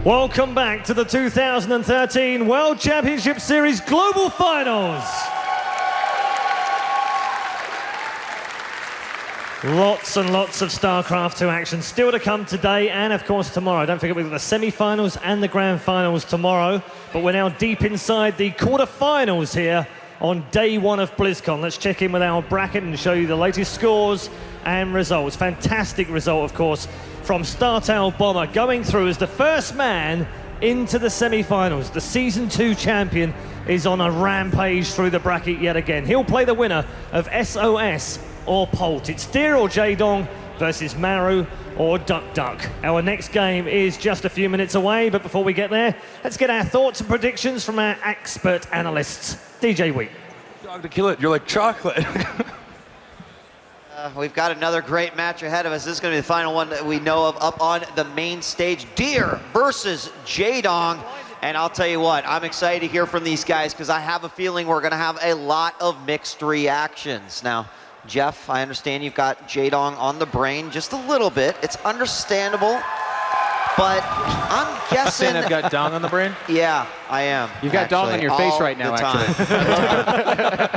Welcome back to the 2013 World Championship Series Global Finals. Lots and lots of StarCraft 2 action still to come today and, of course, tomorrow. Don't forget, we've got the semi-finals and the grand finals tomorrow. But we're now deep inside the quarter-finals here on day one of BlizzCon. Let's check in with our bracket and show you the latest scores and results. Fantastic result, of course, from StarTale Bomber going through as the first man into the semi-finals. The Season 2 champion is on a rampage through the bracket yet again. He'll play the winner of SOS or Polt. It's Deer or Jaedong versus Maru or Duck Duck. Our next game is just a few minutes away, but before we get there, let's get our thoughts and predictions from our expert analysts. DJ Wheat. Dog to kill it, you're like chocolate. We've got another great match ahead of us. This is going to be the final one that we know of up on the main stage. Deer versus Jaedong. And I'll tell you what, I'm excited to hear from these guys because I have a feeling we're going to have a lot of mixed reactions. Now, Jeff, I understand you've got Jaedong on the brain just a little bit. It's understandable, but I'm guessing... I've got Dong on the brain? Yeah, I am. You've got Dong on your face right now, actually.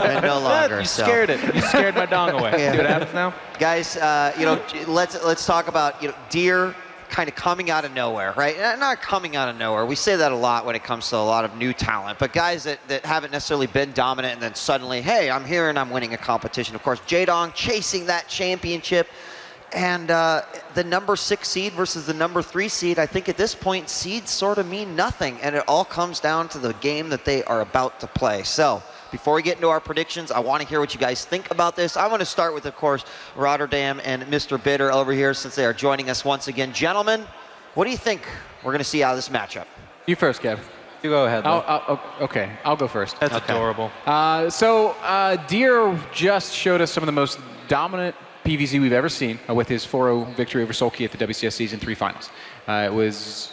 And no longer. You scared it. You scared my Dong away. Yeah. See what happens now? Guys, you know, let's talk about, you know, Deer kind of coming out of nowhere, right? Not coming out of nowhere. We say that a lot when it comes to a lot of new talent, but guys that haven't necessarily been dominant and then suddenly, hey, I'm here and I'm winning a competition. Of course, Jaedong chasing that championship. And the number 6 seed versus the number 3 seed, I think at this point, seeds sort of mean nothing. And it all comes down to the game that they are about to play. So before we get into our predictions, I want to hear what you guys think about this. I want to start with, of course, Rotterdam and Mr. Bitter over here since they are joining us once again. Gentlemen, what do you think we're going to see out of this matchup? You first, Kev. You go ahead. Okay, I'll go first. That's adorable. So Deer just showed us some of the most dominant PVZ we've ever seen with his 4-0 victory over Sulky at the WCS Season 3 Finals. It was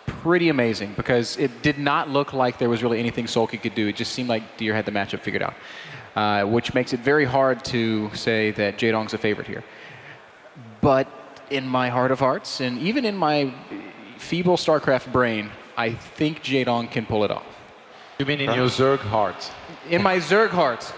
pretty amazing because it did not look like there was really anything Sulky could do. It just seemed like Deer had the matchup figured out, which makes it very hard to say that Jaedong's a favorite here. But in my heart of hearts, and even in my feeble StarCraft brain, I think Jaedong can pull it off. You mean in your Zerg heart? In my Zerg heart.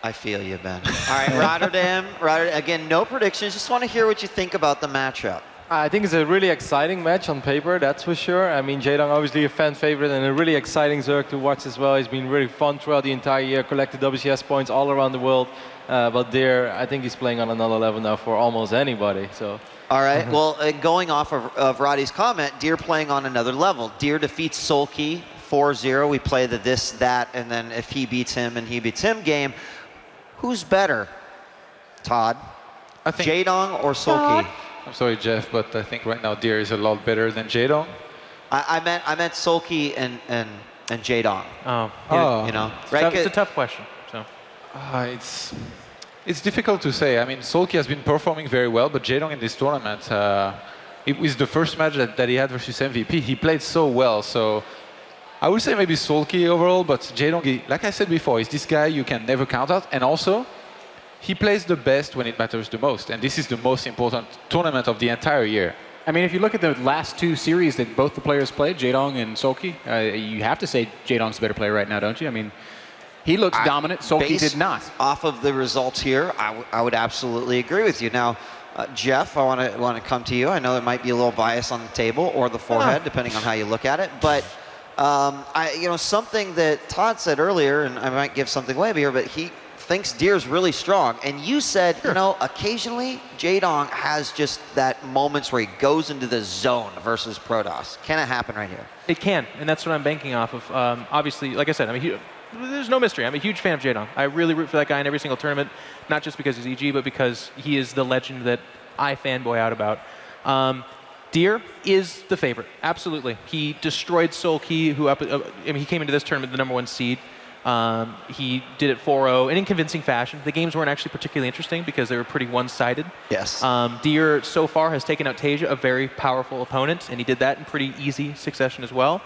I feel you, Ben. All right, Rotterdam, again, no predictions. Just want to hear what you think about the matchup. I think it's a really exciting match on paper, that's for sure. I mean, Jaedong obviously a fan favorite and a really exciting Zerg to watch as well. He's been really fun throughout the entire year, collected WCS points all around the world. But Deer, I think he's playing on another level now for almost anybody. So. All right, well, going off of Roddy's comment, Deer playing on another level. Deer defeats Sulky 4-0. We play the this, that, and then if he beats him and he beats him game. Who's better, Todd? I think Jaedong or Sulky? I'm sorry, Jeff, but I think right now Deer is a lot better than Jaedong. I meant Sulky and Jaedong. Oh, you know, right? It's a tough question. So. It's difficult to say. I mean, Sulky has been performing very well, but Jaedong in this tournament, it was the first match that he had versus MVP. He played so well, so I would say maybe Sulky overall, but Jaedong, like I said before, is this guy you can never count out, and also he plays the best when it matters the most, and this is the most important tournament of the entire year. I mean, if you look at the last 2 series that both the players played, Jaedong and Sulky, you have to say Jaedong's the better player right now, don't you? I mean, he looks dominant, Sulky did not. Off of the results here, I would absolutely agree with you. Now, Jeff, I want to come to you. I know there might be a little bias on the table or the forehead, depending on how you look at it, but you know, something that Todd said earlier, and I might give something away here, but he thinks Deer's really strong. And you said, you know, occasionally Jaedong has just that moments where he goes into the zone versus Protoss. Can it happen right here? It can, and that's what I'm banking off of. Obviously, like I said, there's no mystery. I'm a huge fan of Jaedong. I really root for that guy in every single tournament, not just because he's EG, but because he is the legend that I fanboy out about. Deer is the favorite, absolutely. He destroyed Sulky, who I mean, he came into this tournament the number 1 seed. He did it 4-0 and in convincing fashion. The games weren't actually particularly interesting because they were pretty one-sided. Yes. Deer so far has taken out Tasia, a very powerful opponent, and he did that in pretty easy succession as well.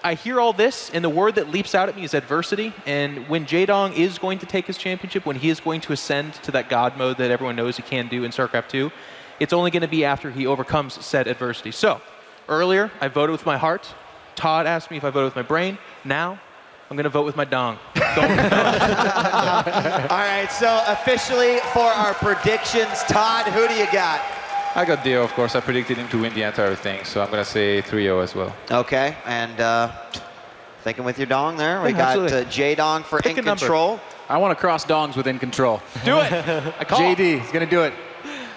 I hear all this, and the word that leaps out at me is adversity. And when Jaedong is going to take his championship, when he is going to ascend to that God mode that everyone knows he can do in StarCraft 2, it's only going to be after he overcomes said adversity. So, Earlier, I voted with my heart. Todd asked me if I voted with my brain. Now, I'm going to vote with my dong. All right, so officially for our predictions, Todd, who do you got? I got Dio, of course. I predicted him to win the entire thing, so I'm going to say 3-0 as well. Okay, and thinking with your dong there, we Yeah, got absolutely. Jaedong for Pick In a number. Control. I want to cross dongs with In Control. Do it. I call. JD is going to do it.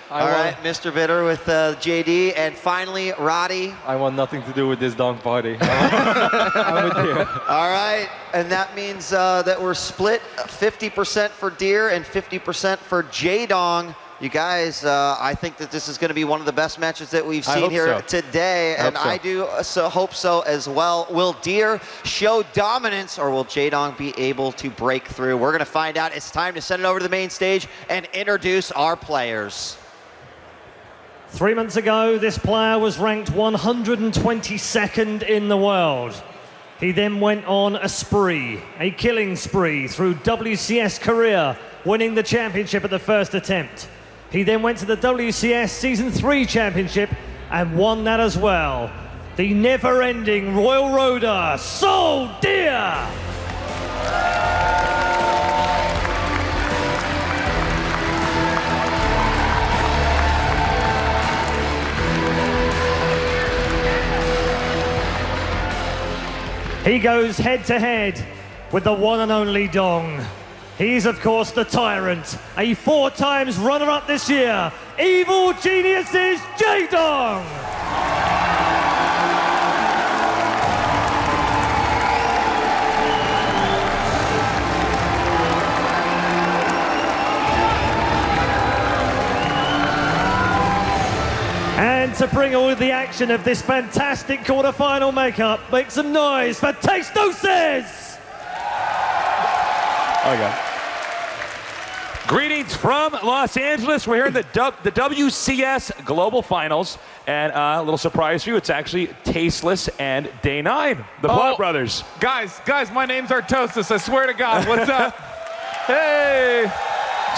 All right, Mr. Bitter with JD, and finally, Roddy. I want nothing to do with this dong party. I'm with you. All right, and that means that we're split 50% for Deer and 50% for Jaedong. You guys, I think that this is going to be one of the best matches that we've seen here today, and I do hope so as well. Will Deer show dominance, or will Jaedong be able to break through? We're going to find out. It's time to send it over to the main stage and introduce our players. 3 months ago, this player was ranked 122nd in the world. He then went on a spree, a killing spree through WCS Korea, winning the championship at the first attempt. He then went to the WCS Season 3 Championship and won that as well. The never-ending Royal Roader, Soul Deer! He goes head-to-head with the one and only Dong. He's, of course, the Tyrant, a 4 times runner-up this year. Evil Geniuses Jaedong! And to bring all the action of this fantastic quarterfinal makeup, make some noise for Tastoses! Greetings from Los Angeles. We're here in the WCS Global Finals. And a little surprise for you, it's actually Tasteless and Day 9, the Plot Brothers. Guys, my name's Artosis. I swear to God. What's up? Hey!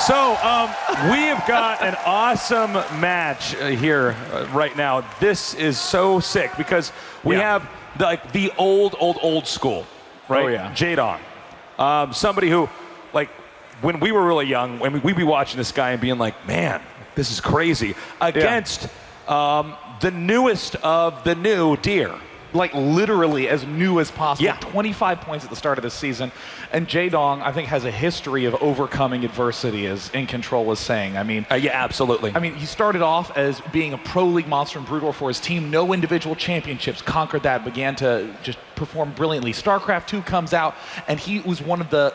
So, we have got an awesome match here right now. This is so sick because we have the old school, right? Oh, yeah. Jaedong. Somebody who, like, when we were really young, we'd be watching this guy and being like, man, this is crazy. Against the newest of the new Deer. Like literally as new as possible. Yeah. 25 points at the start of the season. And Jaedong, I think, has a history of overcoming adversity, as In Control was saying. I mean, Yeah, absolutely. I mean, he started off as being a pro league monster in Brood War for his team. No individual championships, conquered that, began to just perform brilliantly. StarCraft 2 comes out, and he was one of the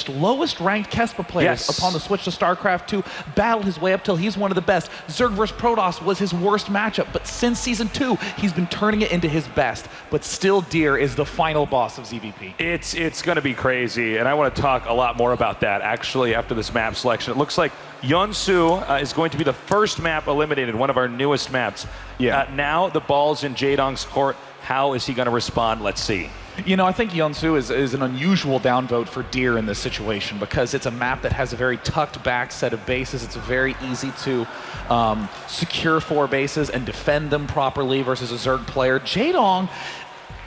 lowest ranked Kespa players upon the switch to StarCraft 2. Battled his way up till he's one of the best. Zerg vs. Protoss was his worst matchup, but since Season 2, he's been turning it into his best. But still, Deer is the final boss of ZVP. It's going to be crazy, and I want to talk a lot more about that, actually, after this map selection. It looks like Yeonsu is going to be the first map eliminated, one of our newest maps. Now the ball's in Jaedong's court. How is he going to respond? Let's see. You know, I think Yeonsu is an unusual downvote for Deer in this situation because it's a map that has a very tucked back set of bases. It's very easy to secure 4 bases and defend them properly versus a Zerg player. Jaedong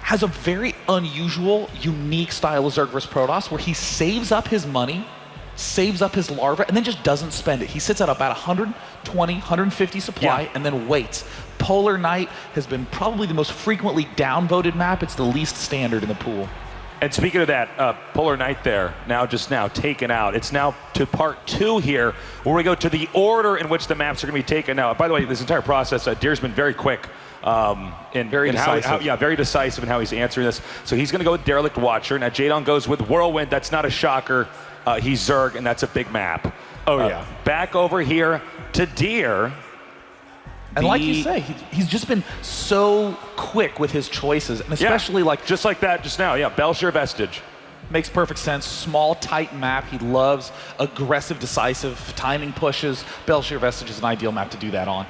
has a very unusual, unique style of Zerg versus Protoss where he saves up his money, saves up his larva, and then just doesn't spend it. He sits at about 120, 150 supply and then waits. Polar Knight has been probably the most frequently downvoted map. It's the least standard in the pool. And speaking of that, Polar Knight there, now taken out. It's now to part 2 here, where we go to the order in which the maps are going to be taken out. By the way, this entire process, Deer's been very quick. And very decisive. Very decisive in how he's answering this. So he's going to go with Derelict Watcher. Now Jaedong goes with Whirlwind. That's not a shocker. He's Zerg, and that's a big map. Back over here to Deer. And like you say, he's just been so quick with his choices, and especially just like that just now. Yeah, Belshire Vestige. Makes perfect sense. Small, tight map. He loves aggressive, decisive timing pushes. Belshire Vestige is an ideal map to do that on.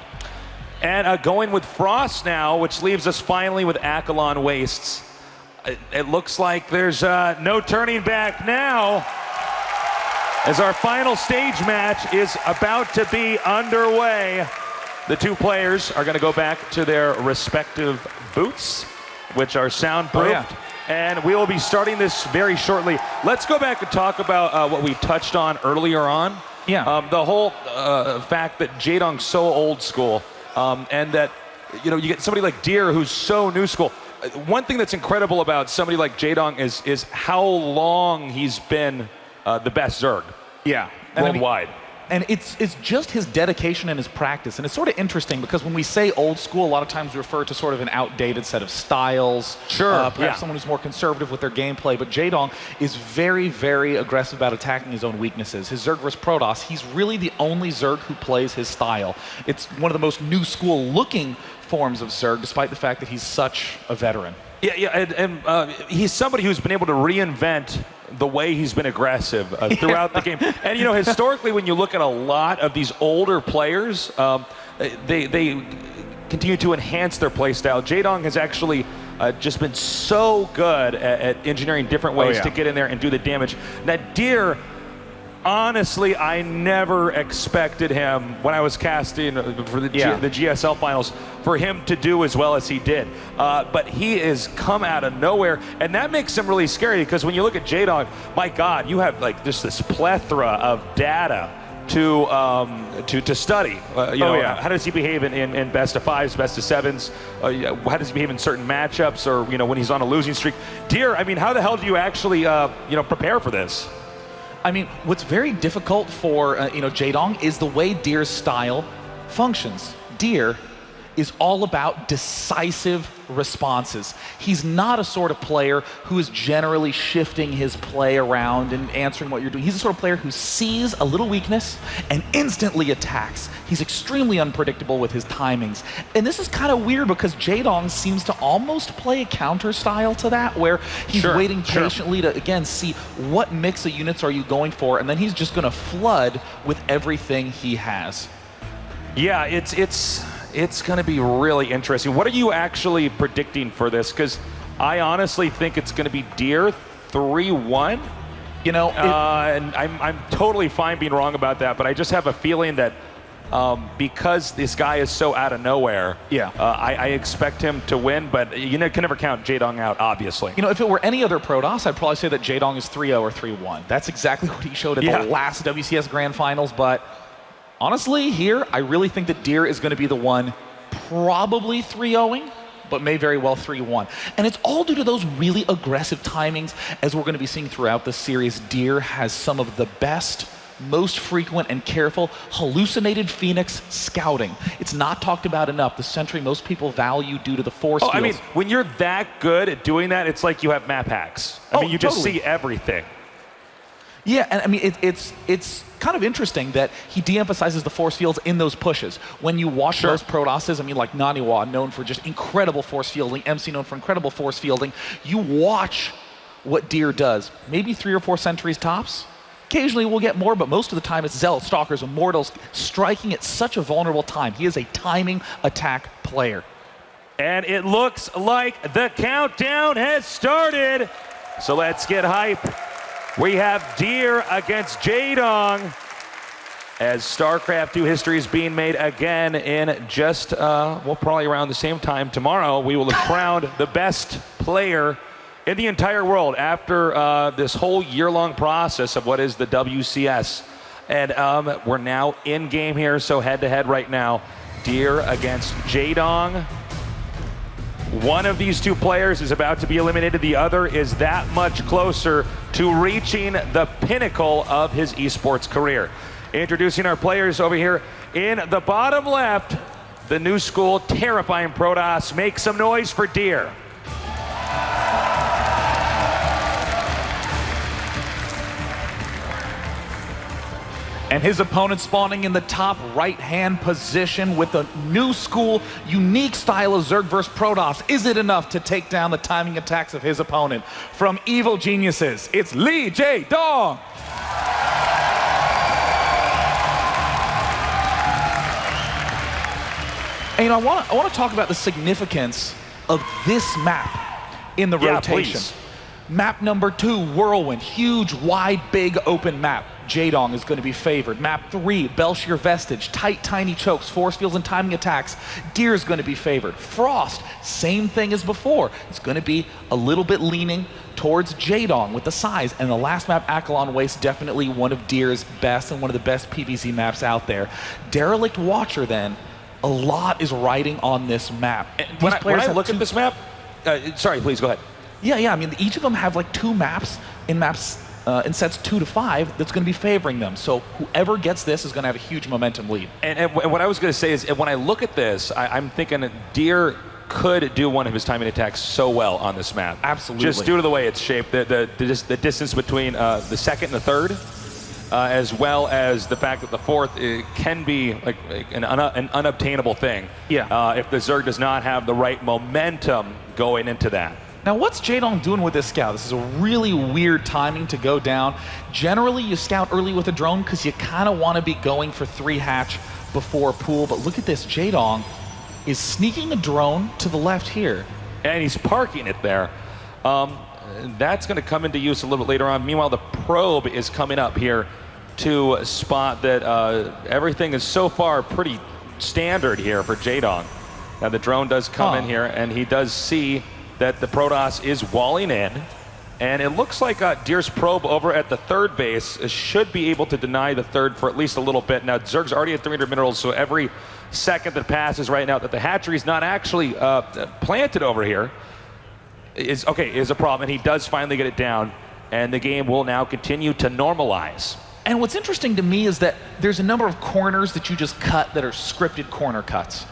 And going with Frost now, which leaves us finally with Akalon Wastes. It looks like there's no turning back now, as our final stage match is about to be underway. the two players are going to go back to their respective booths, which are soundproofed. And we will be starting this very shortly. Let's go back and talk about what we touched on earlier on. The whole fact that Jaedong's so old school, and that you get somebody like Deer who's so new school. One thing that's incredible about somebody like Jaedong is how long he's been the best Zerg. Worldwide. And it's just his dedication and his practice. And it's sort of interesting because when we say old school, a lot of times we refer to sort of an outdated set of styles. Perhaps someone who's more conservative with their gameplay. But Jaedong is very, very aggressive about attacking his own weaknesses. His Zerg versus Protoss, he's really the only Zerg who plays his style. It's one of the most new school looking forms of Zerg, despite the fact that he's such a veteran. And he's somebody who's been able to reinvent the way he's been aggressive throughout the game. And historically, when you look at a lot of these older players, they continue to enhance their play style. Jaedong has actually just been so good at engineering different ways to get in there and do the damage. Now, Deer, honestly, I never expected him when I was casting for the GSL finals for him to do as well as he did. But he has come out of nowhere, and that makes him really scary because when you look at Jaedong, my God, you have like just this plethora of data to study. How does he behave in best of fives, best of sevens? How does he behave in certain matchups, or when he's on a losing streak? Deer, I mean, how the hell do you actually prepare for this? I mean, what's very difficult for Jaedong is the way Deer's style functions. Deer is all about decisive responses. He's not a sort of player who is generally shifting his play around and answering what you're doing. He's the sort of player who sees a little weakness and instantly attacks. He's extremely unpredictable with his timings. And this is kind of weird because Jaedong seems to almost play a counter style to that, where he's waiting patiently to, again, see what mix of units are you going for, and then he's just going to flood with everything he has. Yeah, it's going to be really interesting. What are you actually predicting for this? Because I honestly think it's going to be Deer 3-1. And I'm totally fine being wrong about that, but I just have a feeling that because this guy is so out of nowhere, I expect him to win, but you can never count Jaedong out, obviously. If it were any other Protoss, I'd probably say that Jaedong is 3-0 or 3-1. That's exactly what he showed at the last WCS Grand Finals, but honestly, here, I really think that Deer is going to be the one probably 3-0ing, but may very well 3-1. And it's all due to those really aggressive timings, as we're going to be seeing throughout the series. Deer has some of the best, most frequent and careful hallucinated Phoenix scouting. It's not talked about enough. The sentry most people value due to the force fields. I mean, when you're that good at doing that, it's like you have map hacks. I mean, you just see everything. Yeah, and I mean, it's kind of interesting that he de-emphasizes the force fields in those pushes. When you watch most Protosses, I mean, like Naniwa, known for just incredible force fielding, MC known for incredible force fielding, you watch what Deer does. Maybe 3 or 4 sentries tops. Occasionally we'll get more, but most of the time it's Zealots, Stalkers, Immortals striking at such a vulnerable time. He is a timing attack player. And it looks like the countdown has started. So let's get hype. We have Deer against Jaedong as StarCraft 2 history is being made again in just, probably around the same time tomorrow. We will have crowned the best player in the entire world after this whole year-long process of what is the WCS. And we're now in game here, so head-to-head right now. Deer against Jaedong. One of these two players is about to be eliminated. The other is that much closer to reaching the pinnacle of his esports career. Introducing our players over here in the bottom left, the new school terrifying Protoss. Make some noise for Deer. And his opponent spawning in the top right-hand position with a new school, unique style of Zerg versus Protoss. Is it enough to take down the timing attacks of his opponent? From Evil Geniuses, it's Lee Jaedong. And I want to talk about the significance of this map in the rotation. Please. Map number 2, Whirlwind, huge, wide, big, open map. Jaedong is going to be favored. Map 3, Belshir Vestige, tight, tiny chokes, force fields and timing attacks. Deer is going to be favored. Frost, same thing as before. It's going to be a little bit leaning towards Jaedong with the size. And the last map, Akalon Waste, definitely one of Deer's best and one of the best PvZ maps out there. Derelict Watcher, then, a lot is riding on this map. When I look at this map, sorry, please go ahead. Yeah, I mean, each of them have like 2 maps in sets 2 to 5 that's going to be favoring them. So whoever gets this is going to have a huge momentum lead. And what I was going to say is, when I look at this, I'm thinking that Deer could do one of his timing attacks so well on this map. Absolutely. Just due to the way it's shaped, the distance between the second and the third, as well as the fact that the fourth can be like an unobtainable thing. Yeah. If the Zerg does not have the right momentum going into that. Now, what's Jaedong doing with this scout? This is a really weird timing to go down. Generally, you scout early with a drone because you kind of want to be going for 3 hatch before pool. But look at this. Jaedong is sneaking a drone to the left here. And he's parking it there. That's going to come into use a little bit later on. Meanwhile, the probe is coming up here to spot that everything is so far pretty standard here for Jaedong. Now, the drone does come in here, and he does see that the Protoss is walling in, and it looks like Deer's probe over at the third base should be able to deny the third for at least a little bit. Now, Zerg's already at 300 minerals, so every second that passes right now that the hatchery is not actually planted over here is a problem, and he does finally get it down, and the game will now continue to normalize. And what's interesting to me is that there's a number of corners that you just cut that are scripted corner cuts.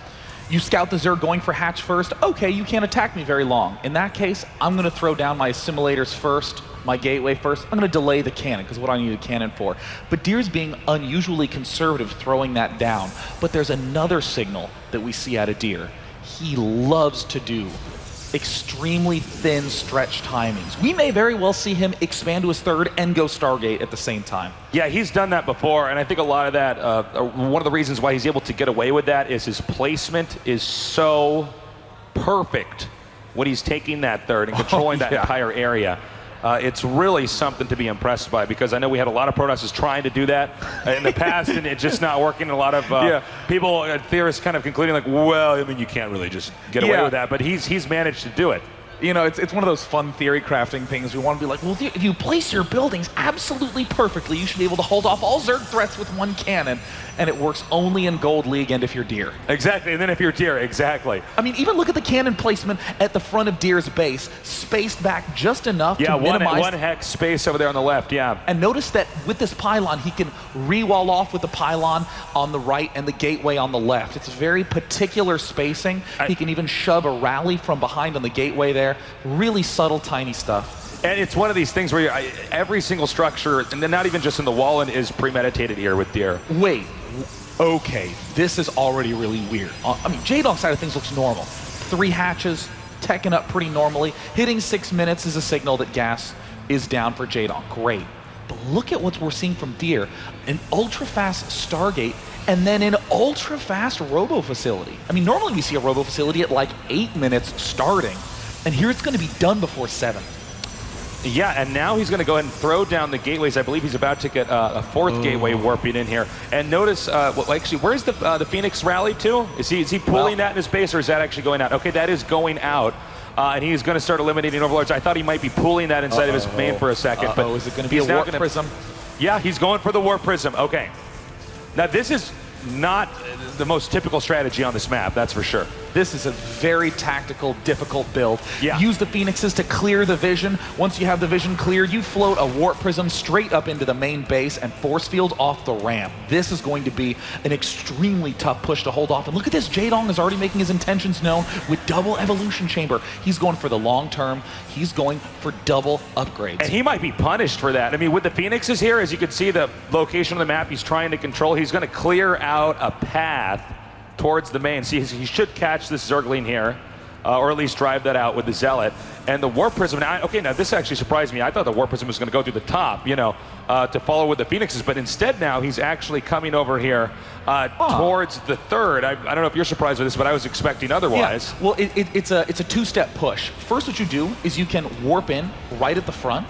You scout the Zerg going for hatch first. Okay, you can't attack me very long. In that case, I'm going to throw down my assimilators first, my gateway first. I'm going to delay the cannon, because what do I need a cannon for? But Deer's being unusually conservative throwing that down. But there's another signal that we see out of Deer. He loves to do extremely thin stretch timings. We may very well see him expand to his third and go Stargate at the same time. Yeah, he's done that before, and I think a lot of that, one of the reasons why he's able to get away with that is his placement is so perfect when he's taking that third and controlling that entire area. It's really something to be impressed by, because I know we had a lot of Protosses trying to do that in the past, and it's just not working. A lot of people, theorists, kind of concluding like, well, I mean, you can't really just get away with that, but he's managed to do it. You know, it's one of those fun theory crafting things. We want to be like, well, if you place your buildings absolutely perfectly, you should be able to hold off all Zerg threats with 1 cannon, and it works only in Gold League and if you're Deer. Exactly, and then if you're Deer, exactly. I mean, even look at the cannon placement at the front of Deer's base, spaced back just enough to minimize... one hex space over there on the left, yeah. And notice that with this pylon, he can re-wall off with the pylon on the right and the gateway on the left. It's very particular spacing. He can even shove a rally from behind on the gateway there. Really subtle, tiny stuff. And it's one of these things where every single structure, and then not even just in the wall, is premeditated here with Deer. Wait, okay, this is already really weird. I mean, Jaedong's side of things looks normal. 3 hatches, teching up pretty normally. Hitting 6 minutes is a signal that gas is down for Jaedong. Great. But look at what we're seeing from Deer. An ultra-fast Stargate, and then an ultra-fast Robo Facility. I mean, normally we see a Robo Facility at like 8 minutes starting. And here it's going to be done before 7. Yeah, and now he's going to go ahead and throw down the gateways. I believe he's about to get a 4th gateway warping in here. And notice, actually, where's the Phoenix rally to? Is he pulling that in his base, or is that actually going out? Okay, that is going out. And he's going to start eliminating Overlords. I thought he might be pulling that inside of his main for a second. But is it going to be a Warp Prism? Yeah, he's going for the Warp Prism. Okay. Now, this is not the most typical strategy on this map, that's for sure. This is a very tactical, difficult build. Yeah. Use the Phoenixes to clear the vision. Once you have the vision cleared, you float a Warp Prism straight up into the main base and force field off the ramp. This is going to be an extremely tough push to hold off. And look at this, Jaedong is already making his intentions known with double Evolution Chamber. He's going for the long term. He's going for double upgrades. And he might be punished for that. I mean, with the Phoenixes here, as you can see the location of the map he's trying to control, he's going to clear out a path towards the main. See, he should catch this Zergling here, or at least drive that out with the Zealot. And the Warp Prism, now this actually surprised me. I thought the Warp Prism was going to go through the top, to follow with the Phoenixes, but instead now he's actually coming over here towards the third. I don't know if you're surprised with this, but I was expecting otherwise. Yeah. Well, it's a 2-step push. First, what you do is you can warp in right at the front,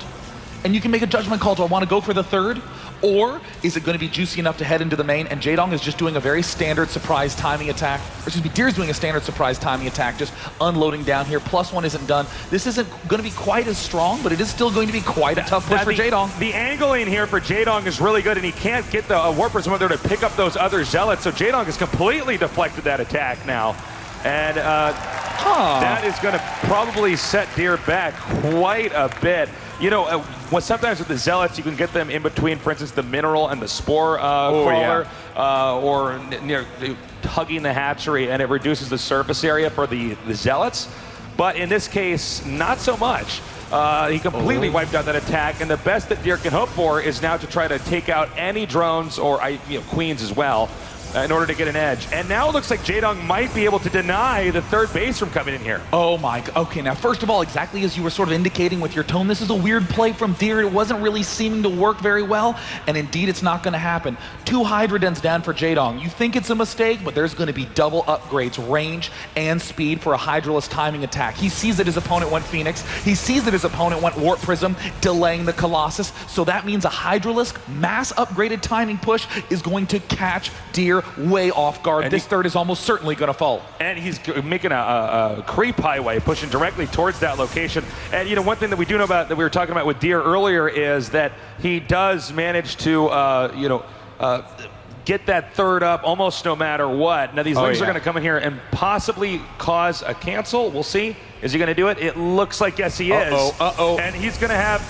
and you can make a judgment call. Do I want to go for the third, Or is it going to be juicy enough to head into the main, and Jaedong is just doing a very standard surprise timing attack, or excuse me, Deer's doing a standard surprise timing attack, just unloading down here. +1 isn't done. This isn't going to be quite as strong, but it is still going to be quite a tough push for Jaedong. The angling here for Jaedong is really good, and he can't get the Warp Prism over there to pick up those other Zealots, so Jaedong has completely deflected that attack now. And that is going to probably set Deer back quite a bit. You know, sometimes with the Zealots, you can get them in between, for instance, the Mineral and the Spore Crawler, or near hugging the hatchery, and it reduces the surface area for the Zealots. But in this case, not so much. He completely wiped out that attack, and the best that Deer can hope for is now to try to take out any drones or queens as well, in order to get an edge. And now it looks like Jaedong might be able to deny the third base from coming in here. Oh my, okay, now first of all, exactly as you were sort of indicating with your tone, this is a weird play from Deer. It wasn't really seeming to work very well, and indeed it's not going to happen. 2 Hydrodens down for Jaedong. You think it's a mistake, but there's going to be double upgrades, range and speed for a Hydraless timing attack. He sees that his opponent went Phoenix. He sees that his opponent went Warp Prism, delaying the Colossus. So that means a Hydralisk mass upgraded timing push is going to catch Deer way off guard. And this third is almost certainly going to fall. And he's making a creep highway, pushing directly towards that location. And, you know, one thing that we do know about, that we were talking about with Deer earlier, is that he does manage to, get that third up almost no matter what. Now, these Lings are going to come in here and possibly cause a cancel. We'll see. Is he going to do it? It looks like yes, he is. And he's going to have,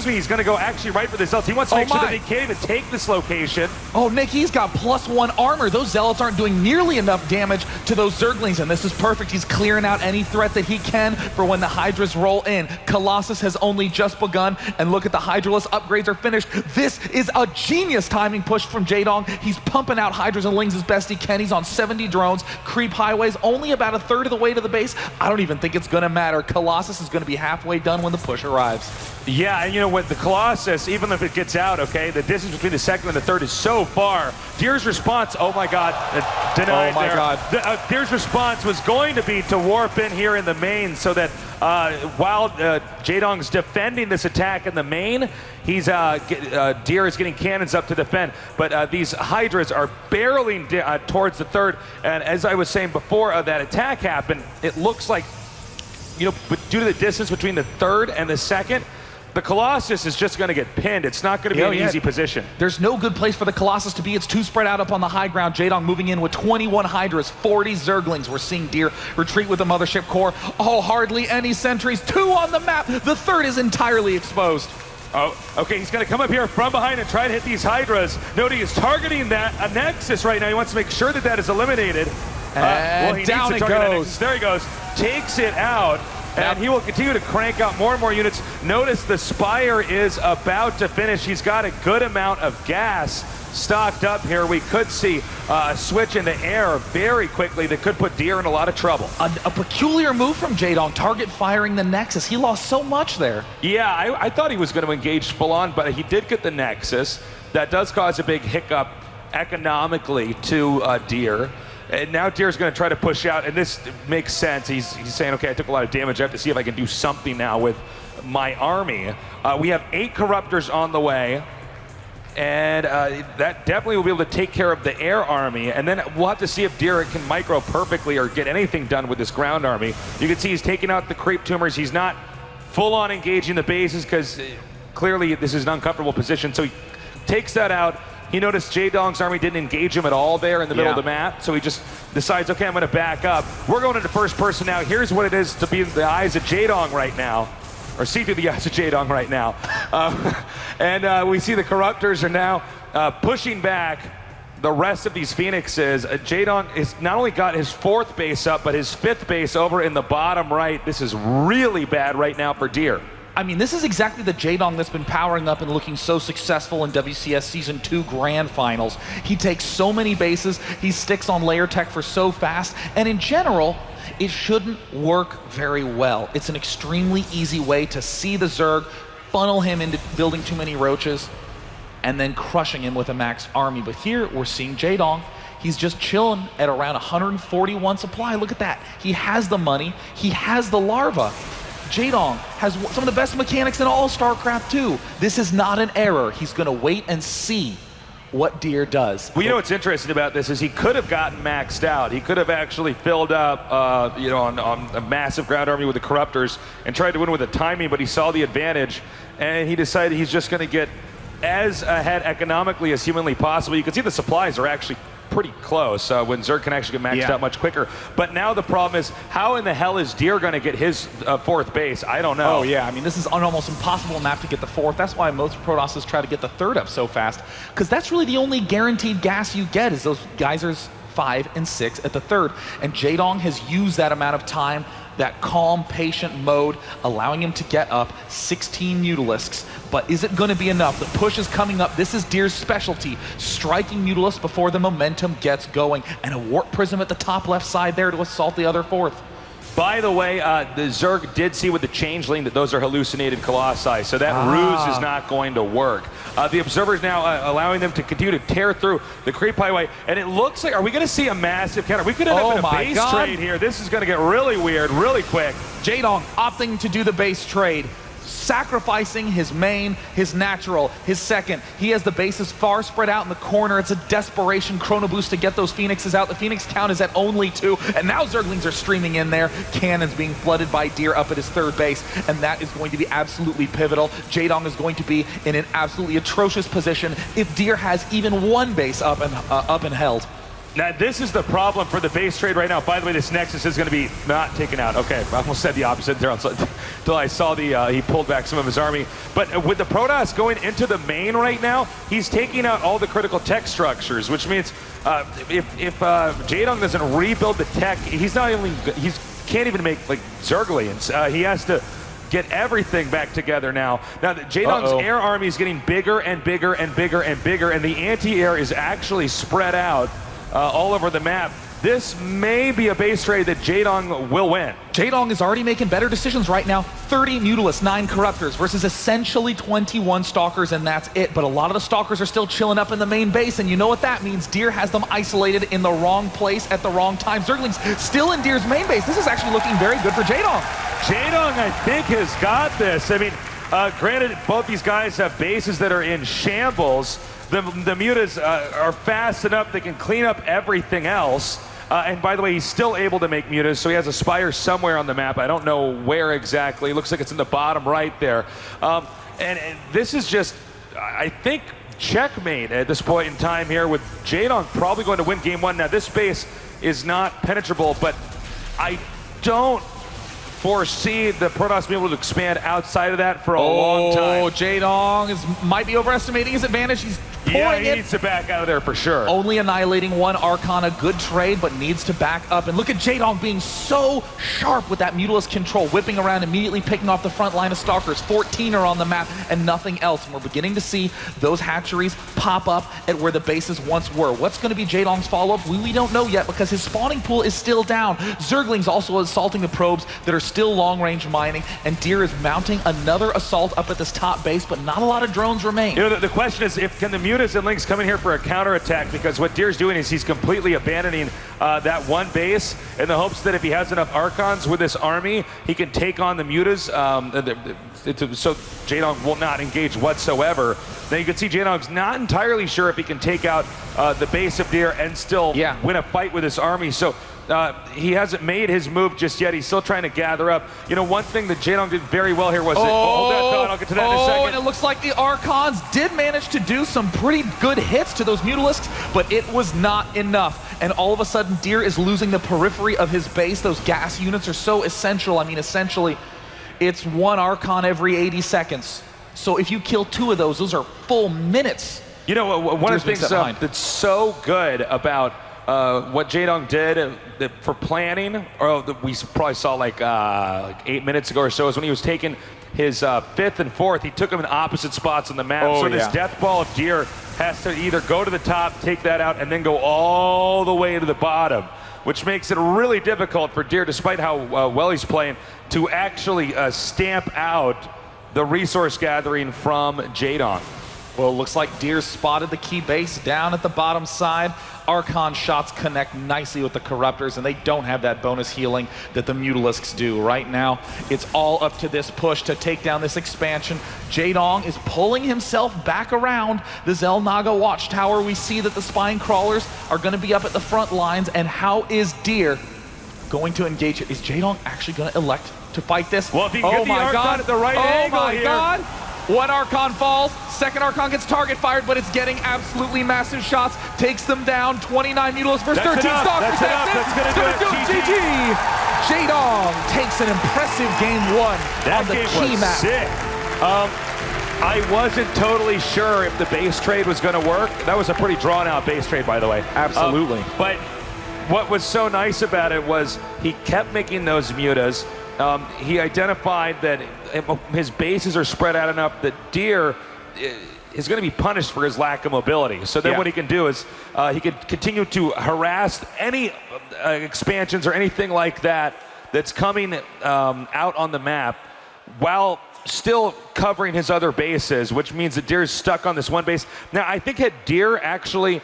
he's going to go actually right for the Zealots. He wants to make sure that he can't even take this location. Oh, Nick, he's got +1 armor. Those Zealots aren't doing nearly enough damage to those Zerglings, and this is perfect. He's clearing out any threat that he can for when the Hydras roll in. Colossus has only just begun, and look at the Hydraless upgrades are finished. This is a genius timing push from Jaedong. He's pumping out Hydras and Lings as best he can. He's on 70 drones. Creep highways, only about 1/3 of the way to the base. I don't even think it's going to matter. Colossus is going to be halfway done when the push arrives. Yeah, and you know what, the Colossus, even if it gets out, okay, the distance between the second and the third is so far. Deer's response, oh my God, denied there. God. Deer's response was going to be to warp in here in the main, so that while Jaedong's defending this attack in the main, he's Deer is getting cannons up to defend. But these Hydras are barreling towards the third, and as I was saying before that attack happened, it looks like, but due to the distance between the third and the second, the Colossus is just going to get pinned. It's not going to be an easy position. There's no good place for the Colossus to be. It's too spread out up on the high ground. Jaedong moving in with 21 Hydras, 40 Zerglings. We're seeing Deer retreat with the Mothership Core. Oh, hardly any sentries. 2 on the map. The third is entirely exposed. Oh, okay, he's going to come up here from behind and try to hit these Hydras. Note he is targeting a Nexus right now. He wants to make sure that that is eliminated. And down it goes. There he goes. Takes it out. And he will continue to crank out more and more units. Notice the Spire is about to finish. He's got a good amount of gas stocked up here. We could see a switch into air very quickly that could put Deer in a lot of trouble. A peculiar move from Jaedong, target firing the Nexus. He lost so much there. Yeah, I thought he was going to engage full on, but he did get the Nexus. That does cause a big hiccup economically to Deer. And now Deer's going to try to push out, and this makes sense. He's saying, okay, I took a lot of damage. I have to see if I can do something now with my army. We have 8 Corruptors on the way, and that definitely will be able to take care of the air army. And then we'll have to see if Deer can micro perfectly or get anything done with this ground army. You can see he's taking out the creep tumors. He's not full-on engaging the bases because clearly this is an uncomfortable position. So he takes that out. He noticed Jaedong's army didn't engage him at all there in the middle of the map, so he just decides, okay, I'm going to back up. We're going into first person now. Here's what it is to be in the eyes of Jaedong right now, or see through the eyes of Jaedong right now. And we see the Corruptors are now pushing back the rest of these Phoenixes. Jaedong has not only got his 4th base up, but his 5th base over in the bottom right. This is really bad right now for Deer. I mean, this is exactly the Jaedong that's been powering up and looking so successful in WCS Season 2 Grand Finals. He takes so many bases, he sticks on layer tech for so fast, and in general, it shouldn't work very well. It's an extremely easy way to see the Zerg, funnel him into building too many roaches, and then crushing him with a max army. But here, we're seeing Jaedong. He's just chilling at around 141 supply. Look at that. He has the money. He has the larva. Jaedong has some of the best mechanics in all StarCraft 2. This is not an error. He's going to wait and see what Deer does. Well, you know what's interesting about this is he could have gotten maxed out. He could have actually filled up, you know, on a massive ground army with the Corruptors and tried to win with the timing, but he saw the advantage, and he decided he's just going to get as ahead economically as humanly possible. You can see the supplies are actually pretty close when Zerg can actually get maxed out much quicker. But now the problem is, how in the hell is Deer going to get his fourth base? I don't know. Oh yeah, I mean, this is an almost impossible map to get the fourth. That's why most Protosses try to get the third up so fast, because that's really the only guaranteed gas you get is those geysers 5 and 6 at the third. And Jaedong has used that amount of time, that calm, patient mode, allowing him to get up 16 Mutalisks. But is it going to be enough? The push is coming up. This is Deer's specialty, striking Mutalisks before the momentum gets going. And a Warp Prism at the top left side there to assault the other fourth. By the way, the Zerg did see with the Changeling that those are hallucinated Colossi, so that ruse is not going to work. The Observer's now allowing them to continue to tear through the creep highway, and it looks like, are we going to see a massive counter? We could end up in a base trade here. This is going to get really weird, really quick. Jaedong opting to do the base trade, sacrificing his main, his natural, his second. He has the bases far spread out in the corner. It's a desperation chrono boost to get those Phoenixes out. The Phoenix count is at only 2, and now Zerglings are streaming in there. Cannons being flooded by Deer up at his third base, and that is going to be absolutely pivotal. Jaedong is going to be in an absolutely atrocious position if Deer has even one base up and held. Now, this is the problem for the base trade right now. By the way, this Nexus is going to be not taken out. Okay, I almost said the opposite there until I saw he pulled back some of his army. But with the Protoss going into the main right now, he's taking out all the critical tech structures, which means if Jaedong doesn't rebuild the tech, he can't even make like Zerglians. He has to get everything back together now. Now, Jaedong's air army is getting bigger and bigger and bigger and bigger, and the anti-air is actually spread out all over the map. This may be a base trade that Jaedong will win. Jaedong is already making better decisions right now. 30 Mutalisks, 9 Corruptors versus essentially 21 Stalkers, and that's it. But a lot of the Stalkers are still chilling up in the main base, and you know what that means. Deer has them isolated in the wrong place at the wrong time. Zerglings still in Deer's main base. This is actually looking very good for Jaedong. Jaedong, I think, has got this. I mean, granted, both these guys have bases that are in shambles. The Mutas are fast enough they can clean up everything else. And by the way, he's still able to make Mutas, so he has a Spire somewhere on the map. I don't know where exactly. It looks like it's in the bottom right there. And this is just, I think, checkmate at this point in time here, with Jaedong probably going to win game 1. Now, this base is not penetrable, but I don't foresee the Protoss being able to expand outside of that for a long time. Oh, Jaedong might be overestimating his advantage. He's he needs to back out of there for sure. Only annihilating 1 Arcana, good trade, but needs to back up. And look at Jaedong being so sharp with that Mutalisk control, whipping around, immediately picking off the front line of Stalkers. 14 are on the map and nothing else. And we're beginning to see those hatcheries pop up at where the bases once were. What's going to be Jaedong's follow-up? We don't know yet, because his spawning pool is still down. Zerglings also assaulting the probes that are still long-range mining, and Deer is mounting another assault up at this top base, but not a lot of drones remain. You know, the question is, can the Mutas and Lynx come in here for a counterattack? Because what Deer's doing is he's completely abandoning that one base in the hopes that if he has enough Archons with this army, he can take on the Mutas, so Jaedong will not engage whatsoever. Then you can see Jaedong's not entirely sure if he can take out the base of Deer and still win a fight with his army. So he hasn't made his move just yet. He's still trying to gather up. You know, one thing that Jaedong did very well here was hold that thought. I'll get to that in a second. And it looks like the Archons did manage to do some pretty good hits to those Mutalisks, but it was not enough. And all of a sudden, Deer is losing the periphery of his base. Those gas units are so essential. I mean, essentially, it's 1 Archon every 80 seconds. So if you kill 2 of those are full minutes. You know, one of the things that's so good about what Jaedong did for planning, or we probably saw like 8 minutes ago or so, is when he was taking his 5th and 4th, he took them in opposite spots on the map. So this death ball of Deer has to either go to the top, take that out, and then go all the way to the bottom, which makes it really difficult for Deer, despite how well he's playing, to actually stamp out the resource gathering from Jaedong. Well, it looks like Deer spotted the key base down at the bottom side. Archon shots connect nicely with the Corruptors, and they don't have that bonus healing that the Mutalisks do. Right now, it's all up to this push to take down this expansion. Jaedong is pulling himself back around the Xel'Naga Watchtower. We see that the Spine Crawlers are going to be up at the front lines, and how is Deer going to engage it? Is Jaedong actually going to elect to fight this? Well, if he can get the Archon at the right angle here. Oh my God! One Archon falls, second Archon gets target fired, but it's getting absolutely massive shots, takes them down. 29 Mutalisks versus 13 Stalkers. That's gonna do it. GG! Jaedong takes an impressive game 1 on the key map. Sick. I wasn't totally sure if the base trade was going to work. That was a pretty drawn out base trade, by the way. Absolutely. But what was so nice about it was he kept making those mutas. He identified that his bases are spread out enough that Deer is going to be punished for his lack of mobility. So then what he can do is he can continue to harass any expansions or anything like that that's coming out on the map while still covering his other bases, which means that Deer's stuck on this one base. Now, I think had Deer actually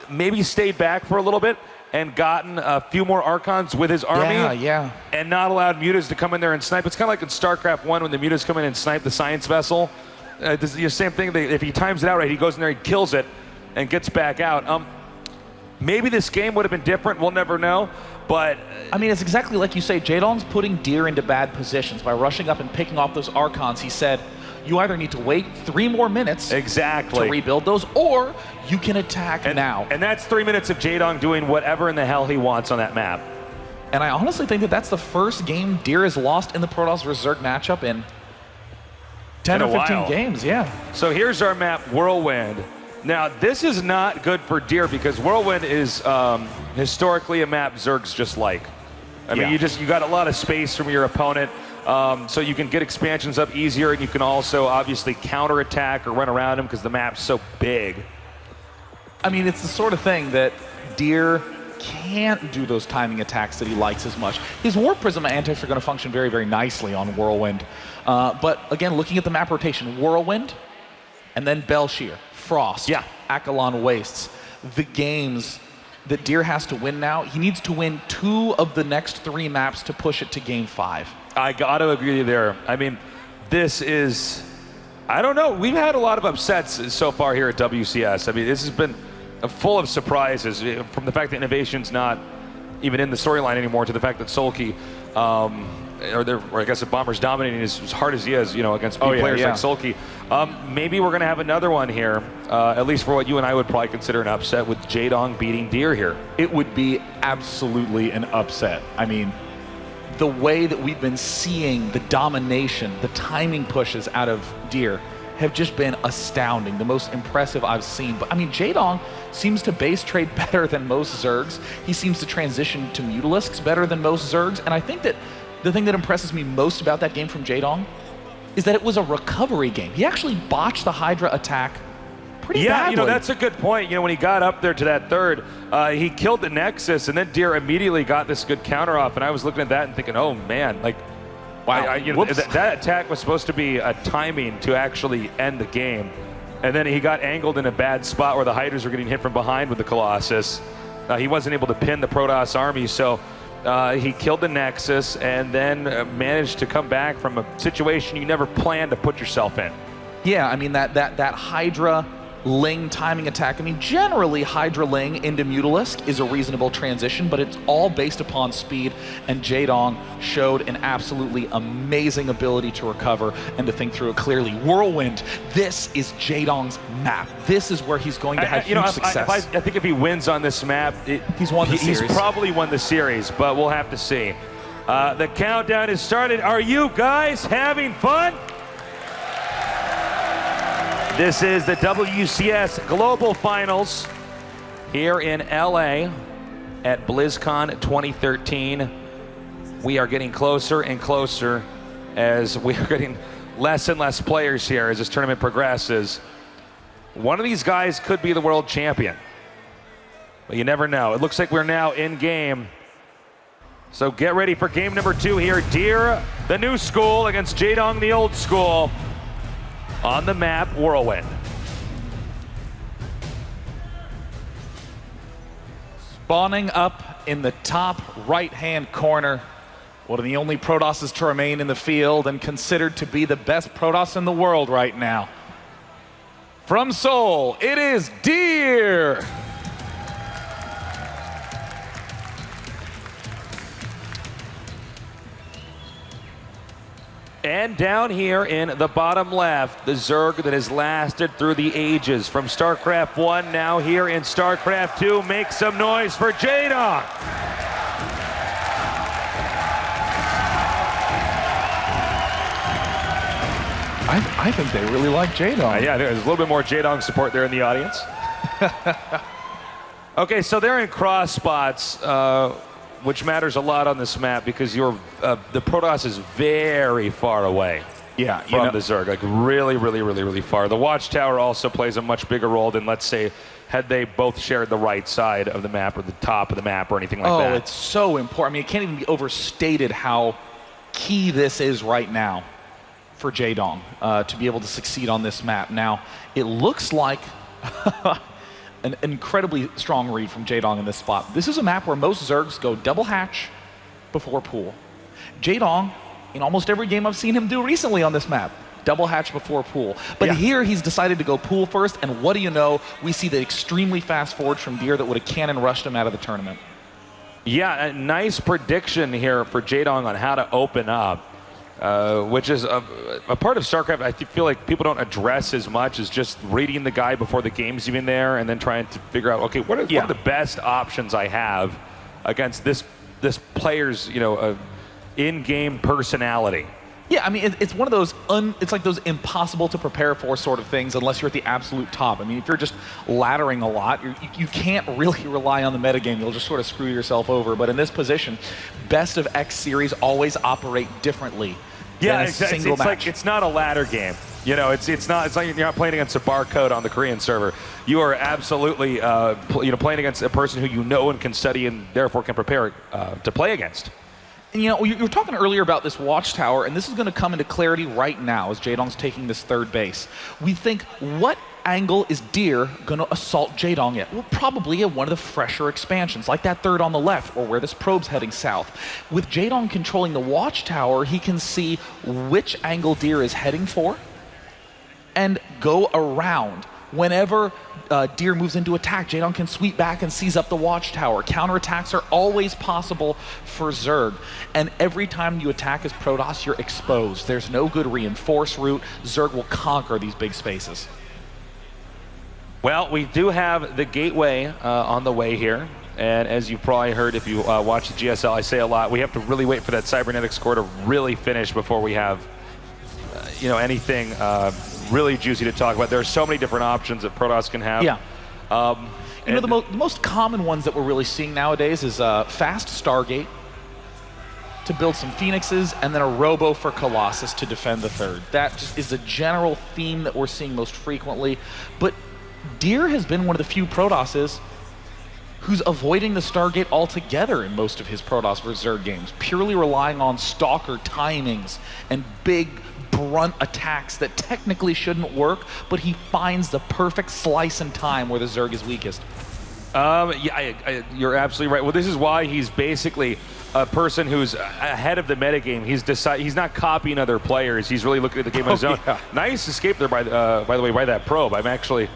maybe stayed back for a little bit and gotten a few more Archons with his army, and not allowed mutas to come in there and snipe. It's kind of like in StarCraft 1 when the mutas come in and snipe the science vessel. This is the same thing. If he times it out right, he goes in there, he kills it, and gets back out. Maybe this game would have been different. We'll never know. But I mean, it's exactly like you say. Jaedong's putting Deer into bad positions by rushing up and picking off those Archons. He said, you either need to wait 3 more minutes to rebuild those, or you can attack now. And that's 3 minutes of Jaedong doing whatever in the hell he wants on that map. And I honestly think that that's the first game Deer has lost in the Protoss Berserk matchup in 10 or 15 games, So here's our map, Whirlwind. Now, this is not good for Deer because Whirlwind is historically a map Zerg's just like. I mean, you got a lot of space from your opponent. So you can get expansions up easier, and you can also obviously counterattack or run around them because the map's so big. I mean, it's the sort of thing that Deer can't do those timing attacks that he likes as much. His Warp Prism antics are going to function very, very nicely on Whirlwind. But again, looking at the map rotation, Whirlwind, and then Belshir, Frost, Akalon Wastes, the games that Deer has to win now. He needs to win 2 of the next 3 maps to push it to game 5. I got to agree with you there. I mean, this is, I don't know. We've had a lot of upsets so far here at WCS. I mean, this has been full of surprises, from the fact that Innovation's not even in the storyline anymore to the fact that Sulky, or I guess the Bomber's dominating as hard as he is, against players like Sulky. Maybe we're going to have another one here, at least for what you and I would probably consider an upset, with Jaedong beating Deer here. It would be absolutely an upset. I mean, the way that we've been seeing the domination, the timing pushes out of Deer have just been astounding, the most impressive I've seen. But I mean, Jaedong seems to base trade better than most Zergs. He seems to transition to Mutalisks better than most Zergs. And I think that the thing that impresses me most about that game from Jaedong is that it was a recovery game. He actually botched the Hydra attack pretty badly. That's a good point. When he got up there to that third, he killed the Nexus, and then Deer immediately got this good counter off, and I was looking at that and thinking, oh man, like, wow, that attack was supposed to be a timing to actually end the game, and then he got angled in a bad spot where the Hydras were getting hit from behind with the Colossus. He wasn't able to pin the Protoss army, so he killed the Nexus and then managed to come back from a situation you never planned to put yourself in. Yeah, I mean, that Hydra Ling timing attack. I mean, generally Hydra Ling into Mutalisk is a reasonable transition, but it's all based upon speed, and Jaedong showed an absolutely amazing ability to recover and to think through it clearly. Whirlwind, this is Jaedong's map. This is where he's going to have huge success. I think if he wins on this map, he's won the series. He's probably won the series, but we'll have to see. The countdown has started. Are you guys having fun? This is the WCS Global Finals here in LA at BlizzCon 2013. We are getting closer and closer as we are getting less and less players here as this tournament progresses. One of these guys could be the world champion, but you never know. It looks like we're now in game. So get ready for game number 2 here. Deer, the new school, against Jaedong, the old school, on the map, Whirlwind. Spawning up in the top right-hand corner, one of the only Protosses to remain in the field and considered to be the best Protoss in the world right now. From Seoul, it is Deer. And down here in the bottom left, the Zerg that has lasted through the ages from StarCraft 1, now here in StarCraft 2. Make some noise for Jaedong. I think they really like Jaedong. Yeah, there's a little bit more Jaedong support there in the audience. Okay, so they're in cross spots, which matters a lot on this map because the Protoss is very far away. Yeah, from the Zerg, like really far. The Watchtower also plays a much bigger role than, let's say, had they both shared the right side of the map or the top of the map or anything like that. Oh, it's so important. I mean, it can't even be overstated how key this is right now for Jaedong to be able to succeed on this map. Now, it looks like an incredibly strong read from Jaedong in this spot. This is a map where most Zergs go double hatch before pool. Jaedong, in almost every game I've seen him do recently on this map, double hatch before pool. But here he's decided to go pool first, and what do you know? We see the extremely fast forge from Deer that would have cannon rushed him out of the tournament. Yeah, a nice prediction here for Jaedong on how to open up. Which is a part of StarCraft I feel like people don't address as much as just reading the guide before the game's even there and then trying to figure out, okay, what are the best options I have against this player's, in-game personality. Yeah, I mean, it's one of those, it's like those impossible to prepare for sort of things unless you're at the absolute top. I mean, if you're just laddering a lot, you can't really rely on the metagame. You'll just sort of screw yourself over. But in this position, best of X series always operate differently. Yeah, exactly. It's like, it's not a ladder game. It's like you're not playing against a barcode on the Korean server. You are absolutely, playing against a person who you know and can study and therefore can prepare to play against. And you were talking earlier about this Watchtower, and this is going to come into clarity right now as Jaedong's taking this third base. We think, what angle is Deer going to assault Jaedong at? Well, probably at one of the fresher expansions, like that third on the left, or where this probe's heading south. With Jaedong controlling the Watchtower, he can see which angle Deer is heading for and go around. Whenever Deer moves into attack, Jaedong can sweep back and seize up the Watchtower. Counterattacks are always possible for Zerg. And every time you attack as Protoss, you're exposed. There's no good reinforce route. Zerg will conquer these big spaces. Well, we do have the gateway on the way here. And as you probably heard if you watch the GSL, I say a lot, we have to really wait for that cybernetics core to really finish before we have anything really juicy to talk about. There are so many different options that Protoss can have. Yeah. The most common ones that we're really seeing nowadays is fast Stargate to build some Phoenixes, and then a Robo for Colossus to defend the third. That just is the general theme that we're seeing most frequently. But Deer has been one of the few Protosses who's avoiding the Stargate altogether in most of his Protoss vs. Zerg games, purely relying on Stalker timings and big brunt attacks that technically shouldn't work, but he finds the perfect slice in time where the Zerg is weakest. You're absolutely right. Well, this is why he's basically a person who's ahead of the metagame. He's not copying other players. He's really looking at the game on his own. Yeah. Nice escape there, by the way, by that probe. I'm actually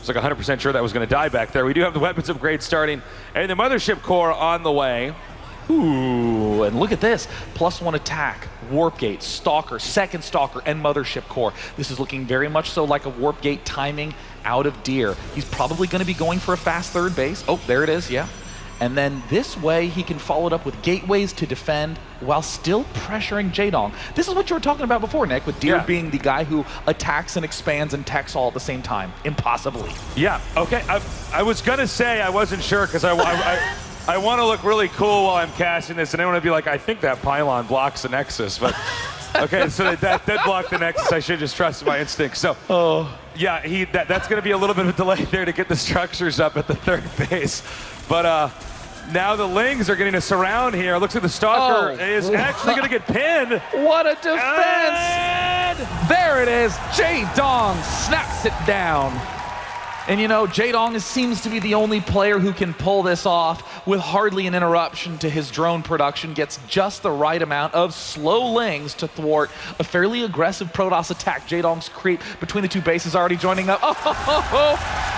like 100% sure that was going to die back there. We do have the weapons upgrade starting, and the mothership core on the way. Ooh, and look at this. +1 attack, Warp Gate, Stalker, second Stalker, and Mothership Core. This is looking very much so like a Warp Gate timing out of Deer. He's probably going to be going for a fast third base. Oh, there it is, yeah. And then this way, he can follow it up with gateways to defend while still pressuring Jaedong. This is what you were talking about before, Nick, with Deer being the guy who attacks and expands and techs all at the same time, impossibly. Yeah, okay. I was going to say I wasn't sure because I want to look really cool while I'm casting this, and I want to be like, I think that pylon blocks the Nexus, but okay, so that did block the Nexus. I should just trust my instincts. So, yeah, that's going to be a little bit of a delay there to get the structures up at the third base. But now the Lings are getting a surround here. Looks like the Stalker is actually going to get pinned. What a defense! And there it is. Jaedong snaps it down. And you know, Jaedong seems to be the only player who can pull this off with hardly an interruption to his drone production, gets just the right amount of slow lings to thwart a fairly aggressive Protoss attack. Jaedong's creep between the two bases already joining up.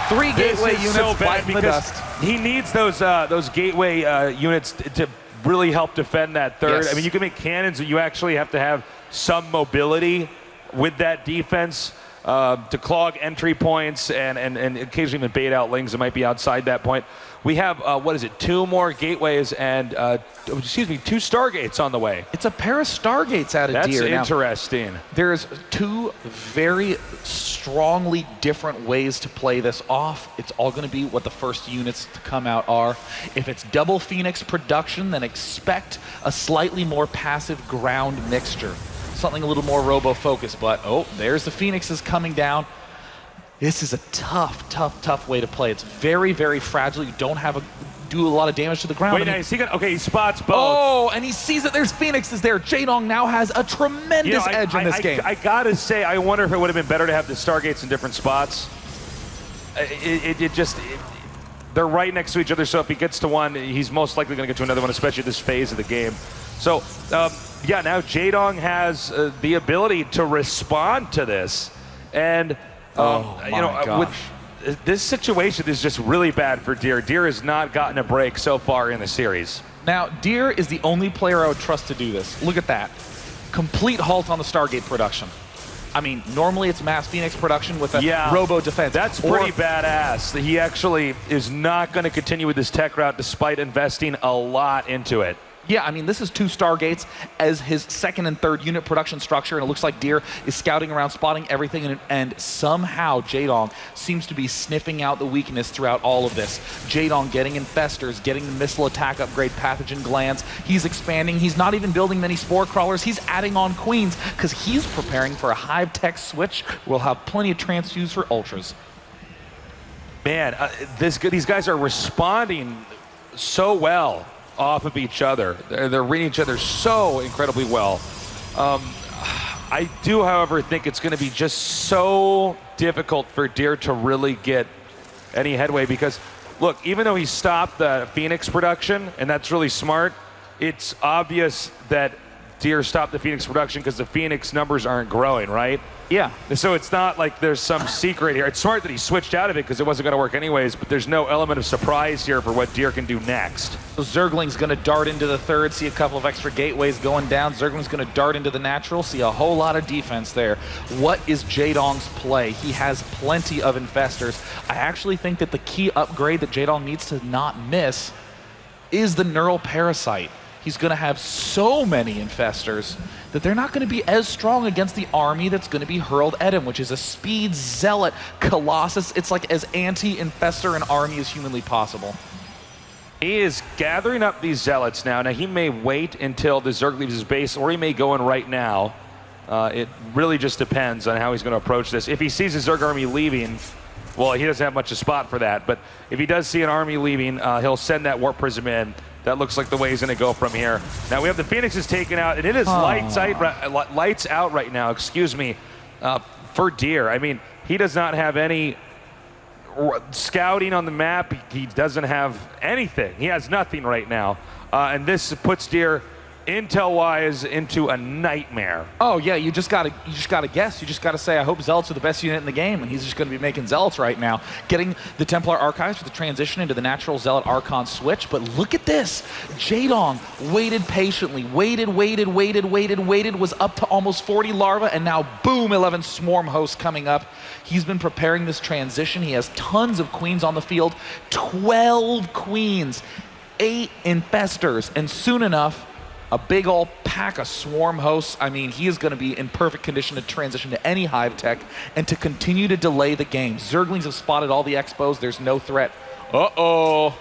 Three gateway units so bad biting the because dust. he needs those gateway units to really help defend that third. Yes. I mean, you can make cannons, but you actually have to have some mobility with that defense to clog entry points and occasionally even bait out lings that might be outside that point. We have, what is it, 2 more gateways and, 2 Stargates on the way. It's a pair of Stargates out of That's Deer. interesting. Now, there's 2 very strongly different ways to play this off. It's all going to be what the first units to come out are. If it's double Phoenix production, then expect a slightly more passive ground mixture. Something a little more robo-focused, but oh, there's the Phoenixes coming down. This is a tough way to play. It's very, very fragile. You don't have do a lot of damage to the ground. Wait, now, is he gonna, okay, he spots both. Oh, and he sees that there's Phoenixes there. Jaedong now has a tremendous edge in this game. I gotta say, I wonder if it would have been better to have the Stargates in different spots. They're right next to each other, so if he gets to one, he's most likely gonna get to another one, especially at this phase of the game. So, yeah, now Jaedong has the ability to respond to this. And, this situation is just really bad for Deer. Deer has not gotten a break so far in the series. Now, Deer is the only player I would trust to do this. Look at that. Complete halt on the Stargate production. I mean, normally it's mass Phoenix production with a robo defense. That's pretty badass. He actually is not going to continue with this tech route despite investing a lot into it. Yeah, I mean, this is 2 Stargates as his second and third unit production structure, and it looks like Deer is scouting around, spotting everything, and somehow Jaedong seems to be sniffing out the weakness throughout all of this. Jaedong getting infestors, getting the missile attack upgrade, pathogen glands. He's expanding. He's not even building many spore crawlers. He's adding on queens because he's preparing for a hive tech switch. We'll have plenty of transfuse for ultras. Man, these guys are responding so well off of each other. They're reading each other so incredibly well. I do, however, think it's going to be just so difficult for Deer to really get any headway because, look, even though he stopped the Phoenix production, and that's really smart, it's obvious that Deer stopped the Phoenix production because the Phoenix numbers aren't growing, right? Yeah. So it's not like there's some secret here. It's smart that he switched out of it because it wasn't going to work anyways, but there's no element of surprise here for what Deer can do next. So Zergling's going to dart into the third, see a couple of extra gateways going down. Zergling's going to dart into the natural, see a whole lot of defense there. What is Jaedong's play? He has plenty of infestors. I actually think that the key upgrade that Jaedong needs to not miss is the Neural Parasite. He's going to have so many infestors that they're not going to be as strong against the army that's going to be hurled at him, which is a speed zealot colossus. It's like as anti-infestor an army as humanly possible. He is gathering up these zealots now. Now, he may wait until the Zerg leaves his base, or he may go in right now. It really just depends on how he's going to approach this. If he sees the Zerg army leaving, well, he doesn't have much of a spot for that. But if he does see an army leaving, he'll send that Warp Prism in. That looks like the way he's going to go from here. Now, we have the Phoenixes taken out, and it is lights out right now, excuse me, for Deer. I mean, he does not have any scouting on the map. He doesn't have anything. He has nothing right now. And this puts Deer intel-wise into a nightmare. Oh yeah, you just gotta guess. You just gotta say, I hope Zealots are the best unit in the game, and he's just gonna be making Zealots right now. Getting the Templar Archives for the transition into the natural Zealot Archon switch, but look at this. Jaedong waited patiently, waited, was up to almost 40 larvae, and now boom, 11 swarm hosts coming up. He's been preparing this transition. He has tons of queens on the field, 12 queens, 8 infestors, and soon enough, a big old pack of swarm hosts. I mean, he is going to be in perfect condition to transition to any hive tech and to continue to delay the game. Zerglings have spotted all the expos. There's no threat. Uh-oh.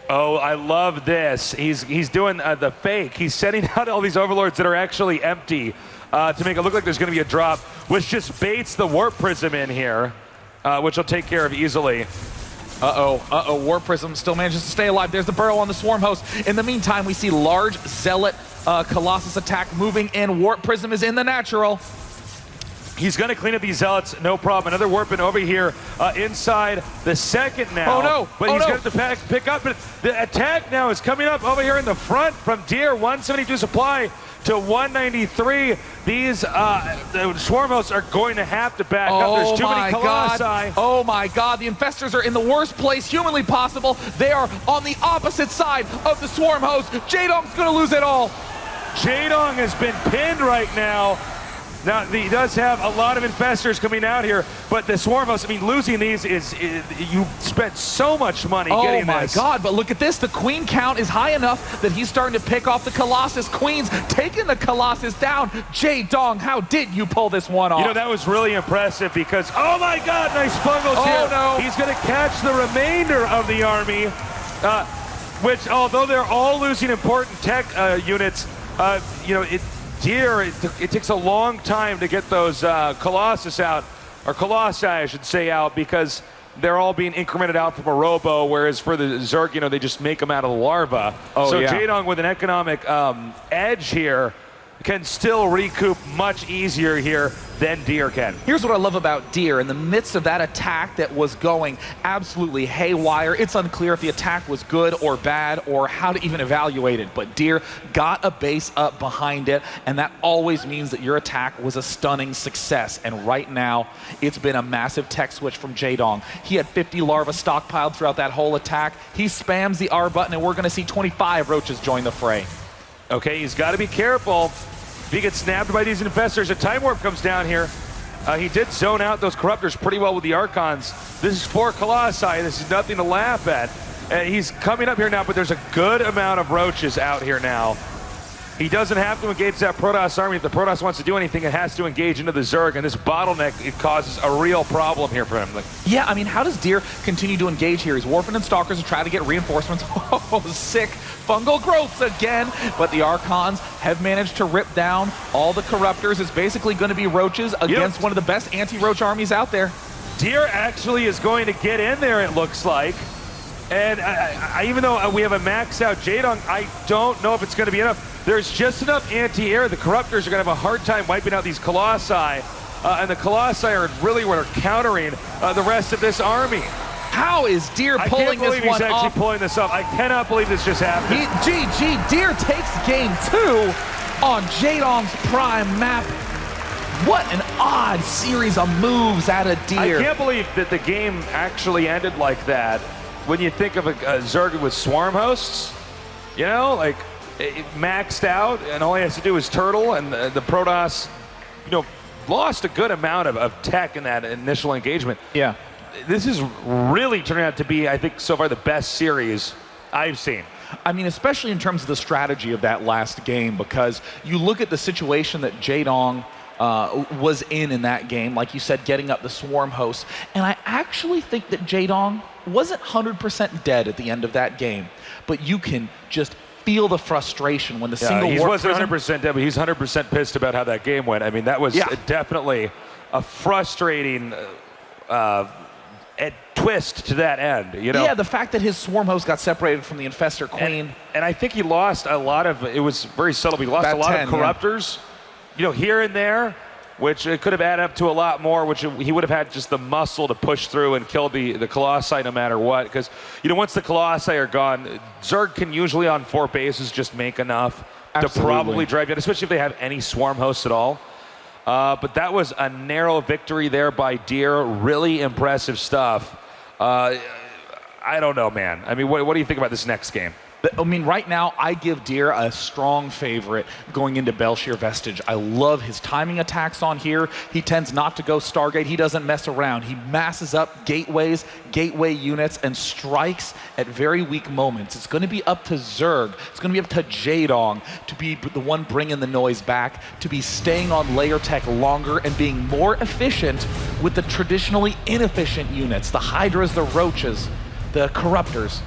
Oh, I love this. He's doing the fake. He's sending out all these overlords that are actually empty to make it look like there's going to be a drop, which just baits the Warp Prism in here, which will take care of easily. Warp Prism still manages to stay alive. There's the burrow on the swarm host. In the meantime, we see large Zealot Colossus attack moving in. Warp Prism is in the natural. He's going to clean up these Zealots, no problem. Another Warpin over here inside the second now. Oh no! But he's going to pick up. But the attack now is coming up over here in the front from Deer. 172 supply to 193. These the Swarm hosts are going to have to back up. There's too many Colossi. Oh my God, the Infestors are in the worst place humanly possible. They are on the opposite side of the Swarm host. Jaedong's going to lose it all. Jaedong has been pinned right now. Now, he does have a lot of Infestors coming out here, but the Swarm host, I mean, losing these is you spent so much money getting this. Oh my God, but look at this. The Queen count is high enough that he's starting to pick off the Colossus. Queens taking the Colossus down. Jaedong, how did you pull this one off? You know, that was really impressive because, oh my God, nice fungals here. No. He's going to catch the remainder of the army, which, although they're all losing important tech units, you know, Deer, it takes a long time to get those Colossus out, or Colossi, I should say, out, because they're all being incremented out from a robo, whereas for the Zerg, you know, they just make them out of the larva. Oh, so yeah. Jaedong with an economic edge here can still recoup much easier here than Deer can. Here's what I love about Deer. In the midst of that attack that was going absolutely haywire, it's unclear if the attack was good or bad or how to even evaluate it, but Deer got a base up behind it, and that always means that your attack was a stunning success. And right now, it's been a massive tech switch from Jaedong. He had 50 larvae stockpiled throughout that whole attack. He spams the R button, and we're going to see 25 roaches join the fray. Okay, he's got to be careful. If he gets snapped by these Infestors, a Time Warp comes down here. He did zone out those Corruptors pretty well with the Archons. This is 4 Colossi. This is nothing to laugh at. And he's coming up here now, but there's a good amount of roaches out here now. He doesn't have to engage that Protoss army. If the Protoss wants to do anything, it has to engage into the Zerg, and this bottleneck, it causes a real problem here for him. Like, yeah, I mean, how does Deer continue to engage here? He's Warping and Stalkers and try to get reinforcements. Oh, sick fungal growths again. But the Archons have managed to rip down all the Corruptors. It's basically going to be roaches against one of the best anti-roach armies out there. Deer actually is going to get in there, it looks like. And even though we have a maxed out Jaedong, I don't know if it's going to be enough. There's just enough anti-air. The Corruptors are going to have a hard time wiping out these Colossi. And the Colossi are really what are countering the rest of this army. How is Deer pulling this one off? I can't believe he's actually pulling this off. I cannot believe this just happened. GG, Deer takes game 2 on Jaedong's prime map. What an odd series of moves out of Deer. I can't believe that the game actually ended like that. When you think of a Zerg with Swarm hosts, you know, like it maxed out, and all he has to do is turtle, and the Protoss, you know, lost a good amount of tech in that initial engagement. Yeah. This is really turning out to be, I think, so far the best series I've seen. I mean, especially in terms of the strategy of that last game, because you look at the situation that Jaedong was in that game, like you said, getting up the Swarm host, and I actually think that Jaedong wasn't 100% dead at the end of that game, but you can just feel the frustration when the single he warp wasn't 100% dead, but he's 100% pissed about how that game went. I mean, that was definitely a frustrating twist to that end, you know? Yeah, the fact that his Swarm host got separated from the Infestor Queen. And I think he lost a lot of, it was very subtle, he lost a lot of Corruptors, you know, here and there, which it could have added up to a lot more, which he would have had just the muscle to push through and kill the Colossi no matter what. Because, you know, once the Colossi are gone, Zerg can usually on 4 bases just make enough to probably drive you out, especially if they have any Swarm hosts at all. But that was a narrow victory there by Deer. Really impressive stuff. I don't know, man. I mean, what do you think about this next game? I mean, right now, I give Deer a strong favorite going into Belshir Vestige. I love his timing attacks on here. He tends not to go Stargate. He doesn't mess around. He masses up gateways, gateway units, and strikes at very weak moments. It's going to be up to Zerg. It's going to be up to Jaedong to be the one bringing the noise back, to be staying on layer tech longer and being more efficient with the traditionally inefficient units, the Hydras, the Roaches, the Corruptors.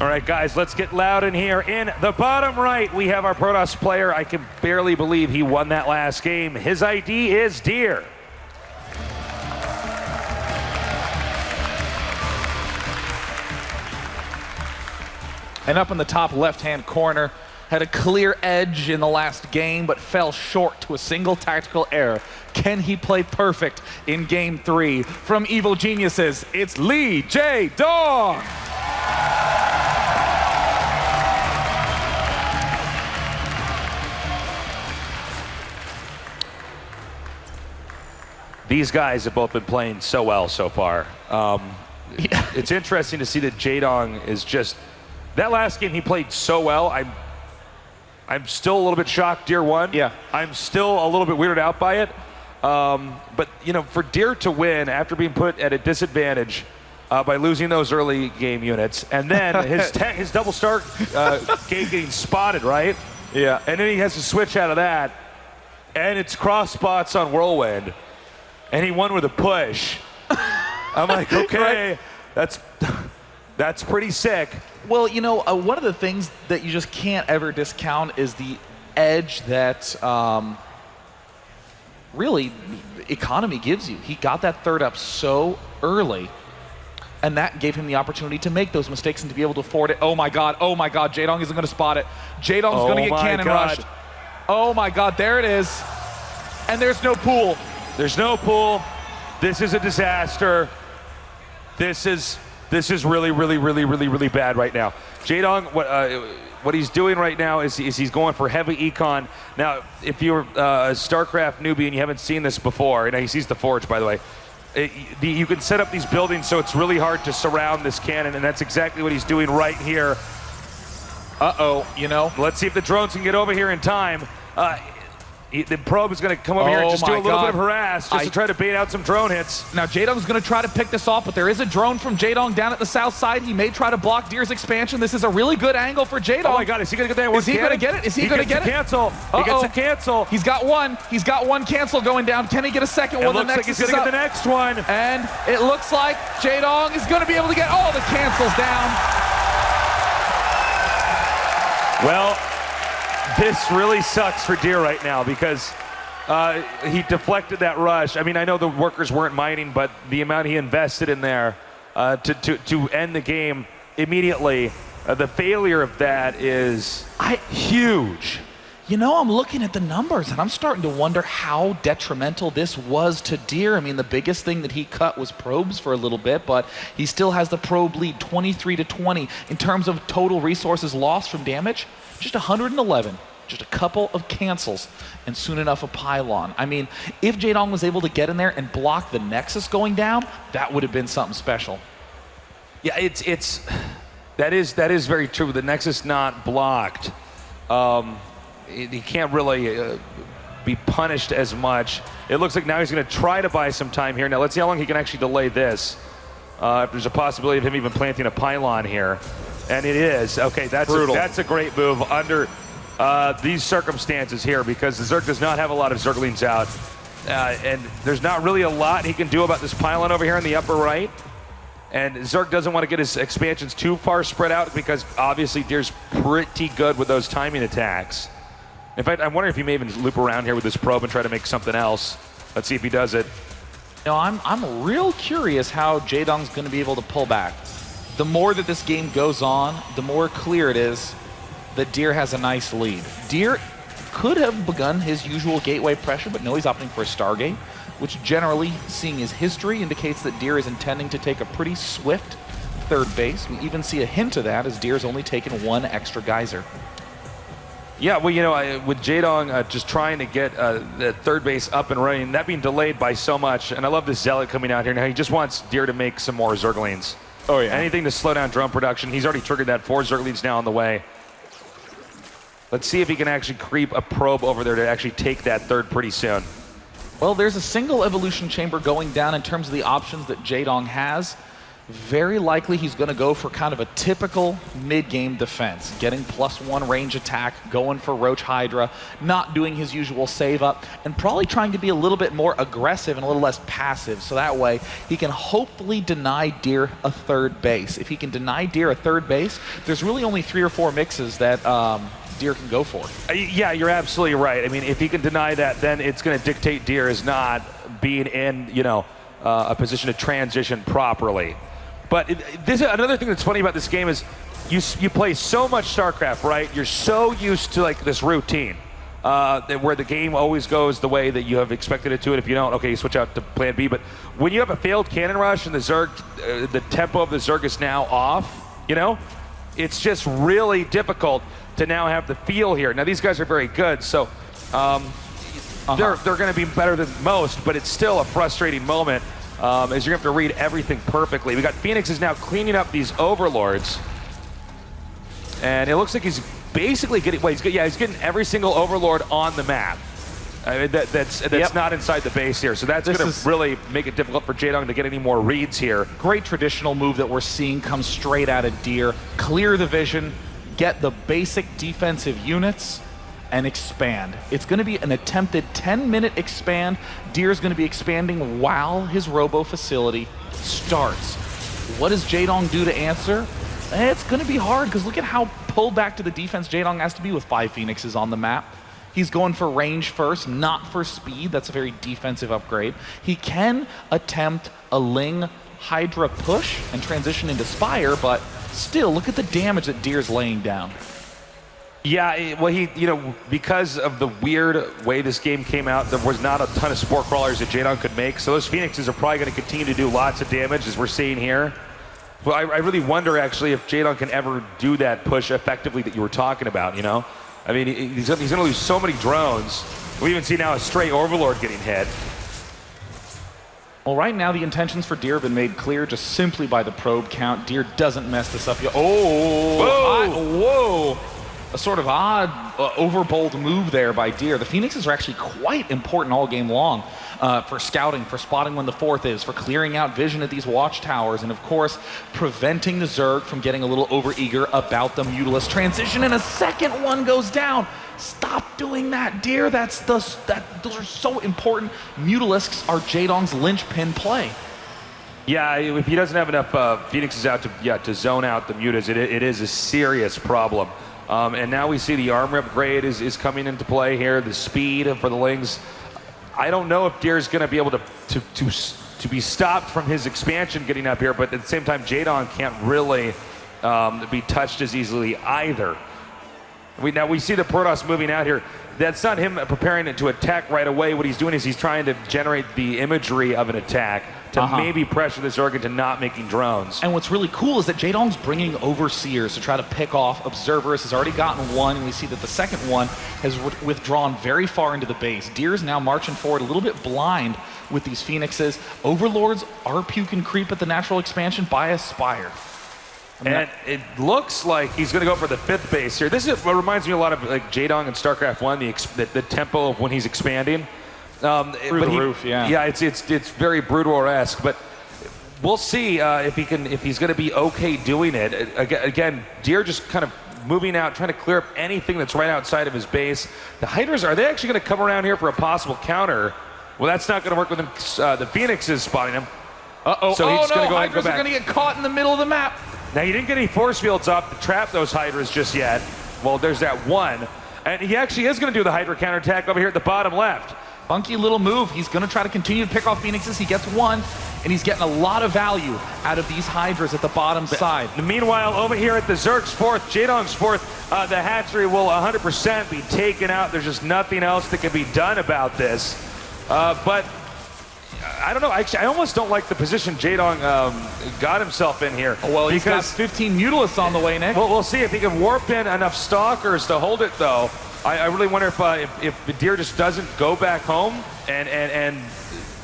All right, guys, let's get loud in here. In the bottom right, we have our Protoss player. I can barely believe he won that last game. His ID is Deer. And up in the top left-hand corner, had a clear edge in the last game, but fell short to a single tactical error. Can he play perfect in Game 3? From Evil Geniuses, it's Lee Jaedong. These guys have both been playing so well so far. It's interesting to see that Jaedong is just, that last game he played so well. I'm still a little bit shocked Deer won. Yeah. I'm still a little bit weirded out by it. But, you know, for Deer to win after being put at a disadvantage by losing those early game units, and then his double start game getting spotted, right? Yeah. And then he has to switch out of that, and it's cross spots on Whirlwind, and he won with a push. I'm like, okay, that's pretty sick. Well, you know, one of the things that you just can't ever discount is the edge that really economy gives you. He got that third up so early, and that gave him the opportunity to make those mistakes and to be able to afford it. Oh my God, Jaedong isn't going to spot it. Jaedong's going to get cannon rushed. Oh my God, there it is. And there's no pool. There's no pool. This is a disaster. This is really, really, really, really, really bad right now. Jaedong, what he's doing right now is he's going for heavy econ. Now, if you're a StarCraft newbie and you haven't seen this before, and he sees the Forge, by the way, you can set up these buildings so it's really hard to surround this cannon, and that's exactly what he's doing right here. Uh-oh, you know. Let's see if the drones can get over here in time. The probe is going to come over here and just do a little bit of harass just to try to bait out some drone hits. Now, Jaedong's going to try to pick this off, but there is a drone from Jaedong down at the south side. He may try to block Deer's expansion. This is a really good angle for Jaedong. Oh my God, is he going to get that? Is he going to get it? Is he going to get it? Cancel. He gets a cancel. He's got one. He's got one cancel going down. Can he get a second one? It looks like he's going to get the next one. And it looks like Jaedong is going to be able to get all the cancels down. Well, this really sucks for Deer right now because he deflected that rush. I mean, I know the workers weren't mining, but the amount he invested in there to end the game immediately, the failure of that is huge. You know, I'm looking at the numbers, and I'm starting to wonder how detrimental this was to Deer. I mean, the biggest thing that he cut was probes for a little bit, but he still has the probe lead 23-20. In terms of total resources lost from damage, just 111. Just a couple of cancels, and soon enough a pylon. I mean, if Jaedong was able to get in there and block the Nexus going down, that would have been something special. Yeah, that is very true. The Nexus not blocked. He can't really be punished as much. It looks like now he's going to try to buy some time here. Now let's see how long he can actually delay this. If there's a possibility of him even planting a pylon here, and it is. Okay, that's a great move under these circumstances here because the Zerg does not have a lot of Zerglings out. And there's not really a lot he can do about this pylon over here in the upper right. And Zerg doesn't want to get his expansions too far spread out because obviously Deer's pretty good with those timing attacks. In fact, I'm wondering if he may even loop around here with this probe and try to make something else. Let's see if he does it. You know, I'm real curious how Jaedong's going to be able to pull back. The more that this game goes on, the more clear it is that Deer has a nice lead. Deer could have begun his usual gateway pressure, but no, he's opting for a Stargate, which generally, seeing his history, indicates that Deer is intending to take a pretty swift third base. We even see a hint of that as Deer's only taken one extra geyser. Yeah, well, you know, with Jaedong just trying to get the third base up and running, that being delayed by so much, and I love this Zealot coming out here. Now he just wants Deer to make some more Zerglings. Oh, yeah. Anything to slow down drone production. He's already triggered that 4 Zerglings now on the way. Let's see if he can actually creep a probe over there to actually take that third pretty soon. Well, there's a single evolution chamber going down in terms of the options that Jaedong has. Very likely he's going to go for kind of a typical mid-game defense, getting +1 range attack, going for Roach Hydra, not doing his usual save up, and probably trying to be a little bit more aggressive and a little less passive, so that way he can hopefully deny Deer a third base. If he can deny Deer a third base, there's really only 3 or 4 mixes that Deer can go for. Yeah, you're absolutely right. I mean, if he can deny that, then it's going to dictate Deer as not being in, you know, a position to transition properly. But this another thing that's funny about this game is you play so much StarCraft, right? You're so used to like this routine. where the game always goes the way that you have expected it to, and if you don't, okay, you switch out to plan B. But when you have a failed cannon rush and the Zerg, the tempo of the Zerg is now off, you know, it's just really difficult to now have the feel here. Now, these guys are very good, so they're going to be better than most, but it's still a frustrating moment as you're going to have to read everything perfectly. We got Phoenix is now cleaning up these Overlords, and it looks like he's basically getting, he's getting every single Overlord on the map. I mean, that's not inside the base here, so that's going to really make it difficult for Jaedong to get any more reads here. Great traditional move that we're seeing come straight out of Deer. Clear the vision, get the basic defensive units, and expand. It's going to be an attempted 10-minute expand. Deer's going to be expanding while his robo facility starts. What does Jaedong do to answer? It's going to be hard, because look at how pulled back to the defense Jaedong has to be with 5 Phoenixes on the map. He's going for range first, not for speed. That's a very defensive upgrade. He can attempt a Ling Hydra push and transition into Spire, but still, look at the damage that Deer's laying down. Yeah, well, because of the weird way this game came out, there was not a ton of Spore Crawlers that Jaedong could make, so those Phoenixes are probably going to continue to do lots of damage, as we're seeing here. Well, I really wonder, actually, if Jaedong can ever do that push effectively that you were talking about, you know? I mean, he's going to lose so many drones. We even see now a stray Overlord getting hit. Well, right now, the intentions for Deer have been made clear just simply by the probe count. Deer doesn't mess this up. Whoa! A sort of odd, overbold move there by Deer. The Phoenixes are actually quite important all game long for scouting, for spotting when the 4th is, for clearing out vision at these watchtowers, and of course, preventing the Zerg from getting a little overeager about the Mutalisk transition, and a second one goes down. Stop doing that, Deer. Those are so important. Mutalisks are Jaedong's linchpin play. Yeah, if he doesn't have enough Phoenixes out to zone out the Mutas, it is a serious problem. And now we see the armor upgrade is coming into play here, the speed for the Lings. I don't know if Deer's going to be able to be stopped from his expansion getting up here, but at the same time, Jaedong can't really be touched as easily either. Now we see the Protoss moving out here. That's not him preparing it to attack right away. What he's doing is he's trying to generate the imagery of an attack to maybe pressure the Zerg into not making drones. And what's really cool is that Jaedong's bringing Overseers to try to pick off Observers. Has already gotten one, and we see that the second one has withdrawn very far into the base. Deer's now marching forward a little bit blind with these Phoenixes. Overlords, RPU can creep at the natural expansion by a Spire. And it looks like he's going to go for the 5th base here. This is what reminds me a lot of like Jaedong and StarCraft 1, the tempo of when he's expanding. Through the roof, yeah. Yeah, it's very Broodwar-esque, but we'll see if he's going to be okay doing it. Again, Deer just kind of moving out, trying to clear up anything that's right outside of his base. The Hydras, are they actually going to come around here for a possible counter? Well, that's not going to work with him. The Phoenix is spotting him. So he's going to go ahead and go back. Hydras are going to get caught in the middle of the map. Now, he didn't get any force fields up to trap those Hydras just yet. Well, there's that one. And he actually is going to do the Hydra counterattack over here at the bottom left. Funky little move. He's going to try to continue to pick off Phoenixes. He gets one, and he's getting a lot of value out of these Hydras at the bottom side. Meanwhile, over here at the Zerg's 4th, Jaedong's 4th, the hatchery will 100% be taken out. There's just nothing else that can be done about this. But I don't know. Actually, I almost don't like the position Jaedong got himself in here. Well, he's got 15 Mutalisks on the way, Nick. Well, we'll see if he can warp in enough Stalkers to hold it, though. I really wonder if Deer just doesn't go back home and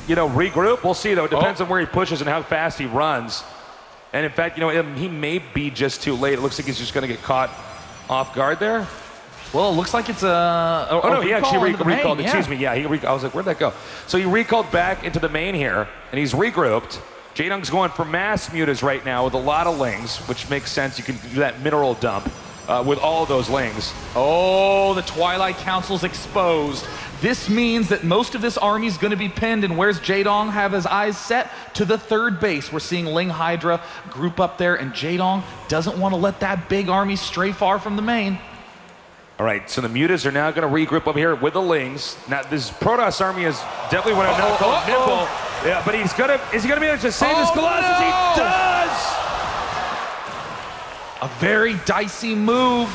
regroup. We'll see, though. It depends on where he pushes and how fast he runs. And in fact, he may be just too late. It looks like he's just going to get caught off guard there. Well, it looks like it's he actually recalled. Main, excuse me. Yeah, I was like, where'd that go? So he recalled back into the main here, and he's regrouped. Jaedong's going for mass mutas right now with a lot of Lings, which makes sense. You can do that mineral dump with all of those Lings. Oh, the Twilight Council's exposed. This means that most of this army is going to be pinned, and where's Jaedong have his eyes set? To the 3rd base. We're seeing Ling Hydra group up there, and Jaedong doesn't want to let that big army stray far from the main. All right, so the Mutas are now going to regroup over here with the Lings. Now, this Protoss army is definitely what I'm now calling nimble. Yeah, but is he going to be able to save his Colossus? No! He does! A very dicey move.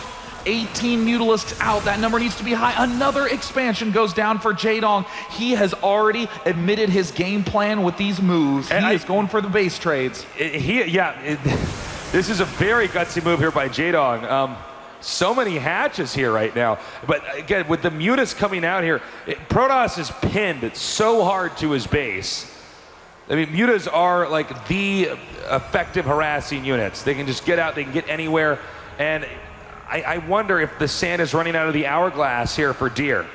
18 Mutalisks out. That number needs to be high. Another expansion goes down for Jaedong. He has already admitted his game plan with these moves. He is going for the base trades. This is a very gutsy move here by Jaedong. So many hatches here right now. But again, with the Mutas coming out here, Protoss is pinned so hard to his base. I mean, Mutas are like the effective harassing units. They can just get out, they can get anywhere. And I wonder if the sand is running out of the hourglass here for Deer.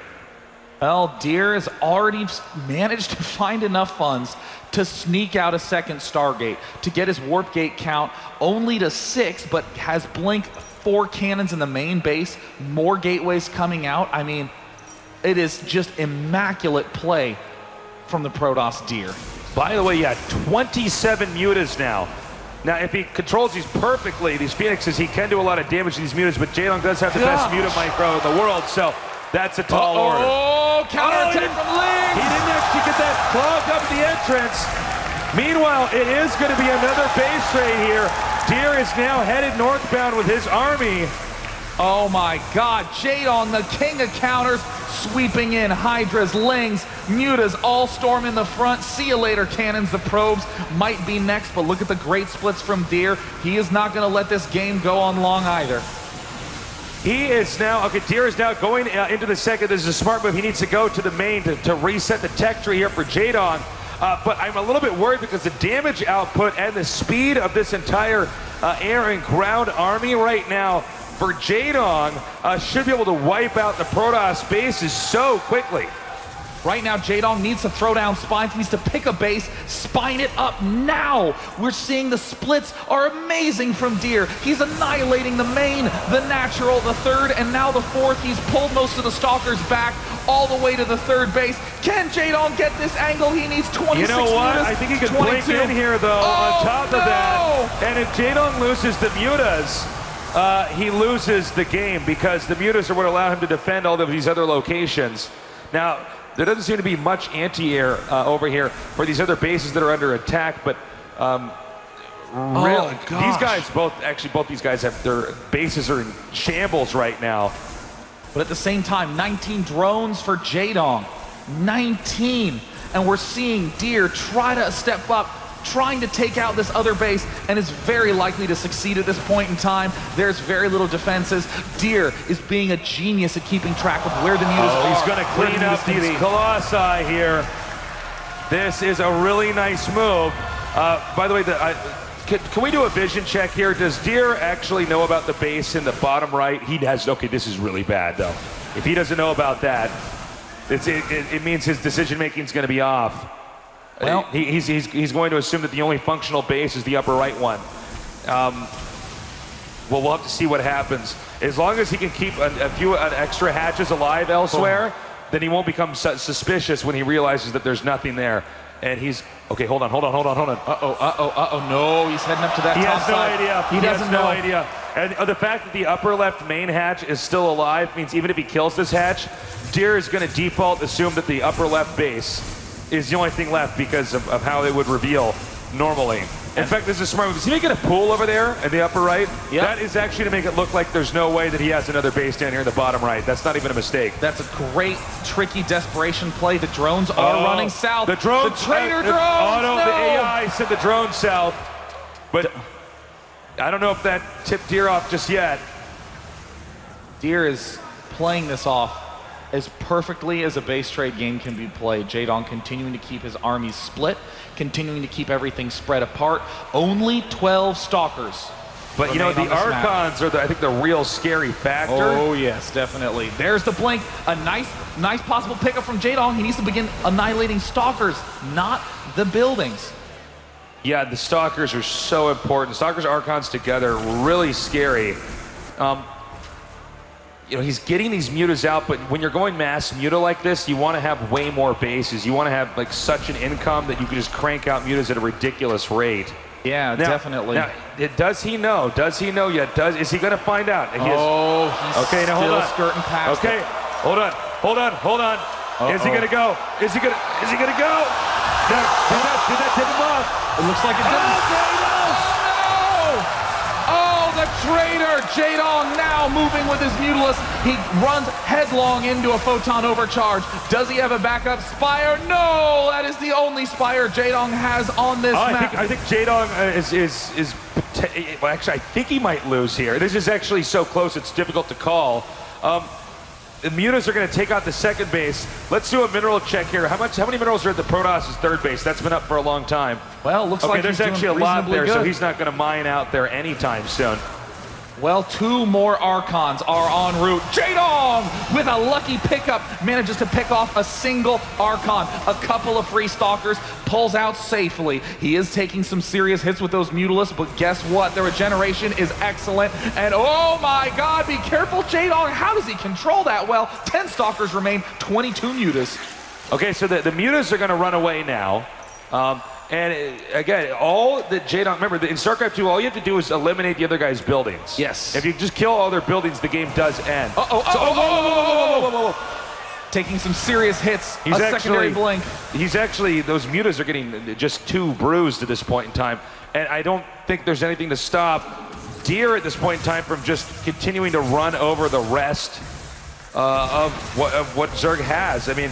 Well, Deer has already managed to find enough funds to sneak out a second Stargate, to get his Warp Gate count only to 6, but has Blink 4 cannons in the main base, more gateways coming out. I mean, it is just immaculate play from the Protoss Deer. By the way, 27 Mutas now. Now, if he controls these perfectly, these Phoenixes, he can do a lot of damage to these Mutas, but Jaedong does have the best Muta micro in the world, so that's a tall order. Oh, counterattack from Ling! He didn't actually get that clogged up the entrance. Meanwhile, it is going to be another base trade here. Deer is now headed northbound with his army. Oh my God, Jaedong, the king of counters, sweeping in Hydras, Lings, Mutas, all storm in the front. See you later, cannons. The probes might be next, but look at the great splits from Deer. He is not going to let this game go on long either. He is now, okay, Deer is now going into the second. This is a smart move. He needs to go to the main to reset the tech tree here for Jaedong. But I'm a little bit worried because the damage output and the speed of this entire air and ground army right now for Jaedong should be able to wipe out the Protoss bases so quickly. Right now, Jaedong needs to throw down spines. He needs to pick a base, spine it up now. We're seeing the splits are amazing from Deer. He's annihilating the main, the natural, the third, and now the fourth. He's pulled most of the Stalkers back all the way to the third base. Can Jaedong get this angle? He needs 26 You know what? Mutas. I think he can blink in here, though, on top of that. And if Jaedong loses the Mutas, he loses the game because the Mutas are what allow him to defend all of these other locations. Now, there doesn't seem to be much anti-air over here for these other bases that are under attack, but really, these guys both these guys have their bases are in shambles right now. But at the same time, 19 drones for Jaedong. 19. And we're seeing Deer try to step up, trying to take out this other base, and is very likely to succeed at this point in time. There's very little defenses. Deer is being a genius at keeping track of where the Mutas are. He's going to clean up these Colossi here. This is a really nice move. By the way, can we do a vision check here? Does Deer actually know about the base in the bottom right? He has. Okay, this is really bad, though. If he doesn't know about that, it means his decision-making is going to be off. Well, he's going to assume that the only functional base is the upper right one. Well, we'll have to see what happens. As long as he can keep a few extra hatches alive elsewhere, then he won't become suspicious when he realizes that there's nothing there. And he's okay. Hold on. No, he's heading up to that top side. He has no idea. And the fact that the upper left main hatch is still alive means even if he kills this hatch, Deer is going to default assume that the upper left base is the only thing left because of how it would reveal normally. In fact, this is a smart move. Is he making a pool over there in the upper right? Yep. That is actually to make it look like there's no way that he has another base down here in the bottom right. That's not even a mistake. That's a great, tricky desperation play. The drones are running south. The drones. The traitor drones. No, the AI sent the drone south. But I don't know if that tipped Deer off just yet. Deer is playing this off as perfectly as a base trade game can be played. Jaedong continuing to keep his armies split, continuing to keep everything spread apart. Only 12 Stalkers. But you know, the Archons are, I think, the real scary factor. Oh, yes, definitely. There's the blink. A nice possible pickup from Jaedong. He needs to begin annihilating Stalkers, not the buildings. Yeah, the Stalkers are so important. Stalkers, Archons together, really scary. You know, he's getting these Mutas out, but when you're going mass Muta like this, you want to have way more bases. You want to have like such an income that you can just crank out Mutas at a ridiculous rate. Yeah, definitely. Now, does he know? Does he know yet? Is he going to find out? He's okay, now hold on. Skirting past okay, hold on. Is he going to go? Is he going to go? Did that tip him off? It looks like it did. Oh, no! Oh, the traitor! Jaedong now moving with his Mutalisk. He runs headlong into a Photon Overcharge. Does he have a backup Spire? No, that is the only Spire Jaedong has on this map. I think Jaedong well, actually, I think he might lose here. This is actually so close, it's difficult to call. The Mutas are going to take out the second base. Let's do a mineral check here. How many minerals are at the Protoss' third base? That's been up for a long time. Well, looks like there's actually a lot there, so he's not going to mine out there anytime soon. Well, 2 more Archons are en route. Jaedong, with a lucky pickup, manages to pick off a single Archon. A couple of free Stalkers, pulls out safely. He is taking some serious hits with those Mutalisks, but guess what? The regeneration is excellent. And oh my God, be careful, Jaedong. How does he control that well? 10 Stalkers remain, 22 Mutas. Okay, so the Mutas are going to run away now. And again, all that Jaedong, remember, in StarCraft 2, all you have to do is eliminate the other guy's buildings. Yes. If you just kill all their buildings, the game does end. Whoa. Taking some serious hits. He's secondary blink. He's actually, those Mutas are getting just 2 bruised at this point in time. And I don't think there's anything to stop Deer at this point in time from just continuing to run over the rest of what Zerg has. I mean,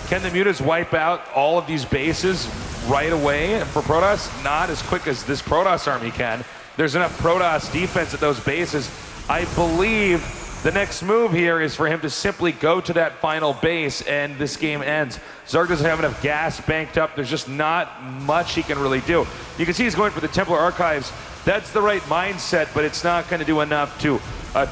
can the Mutas wipe out all of these bases right away? And for Protoss, not as quick as this Protoss army can. There's enough Protoss defense at those bases. I believe the next move here is for him to simply go to that final base and this game ends. Zerg doesn't have enough gas banked up. There's just not much he can really do. You can see he's going for the Templar Archives. That's the right mindset, but it's not going to do enough to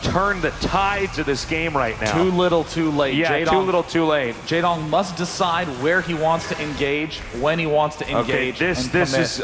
turn the tides of this game right now. Too little, too late. Yeah, Jaedong, too little, too late. Jaedong must decide where he wants to engage, when he wants to engage. Okay, this is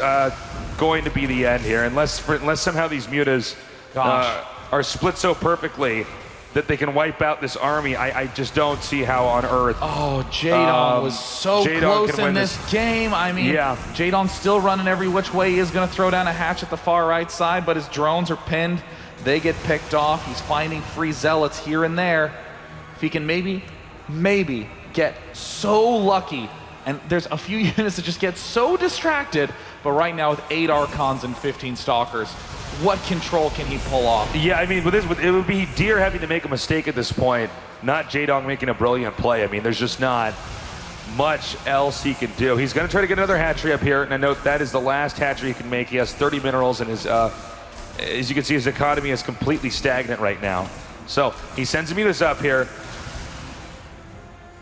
going to be the end here, unless somehow these Mutas are split so perfectly that they can wipe out this army. I just don't see how on earth. Oh, Jaedong was so close in this game. I mean, yeah. Jaedong's still running every which way. He is going to throw down a hatch at the far right side, but his drones are pinned. They get picked off. He's finding free zealots here and there. If he can maybe get so lucky, and there's a few units that just get so distracted, but right now with 8 Archons and 15 Stalkers, what control can he pull off? Yeah, I mean, it would be Deer having to make a mistake at this point, not Jaedong making a brilliant play. I mean, there's just not much else he can do. He's going to try to get another hatchery up here, and I note that is the last hatchery he can make. He has 30 minerals, and his, as you can see, his economy is completely stagnant right now. So he sends Mutas up here.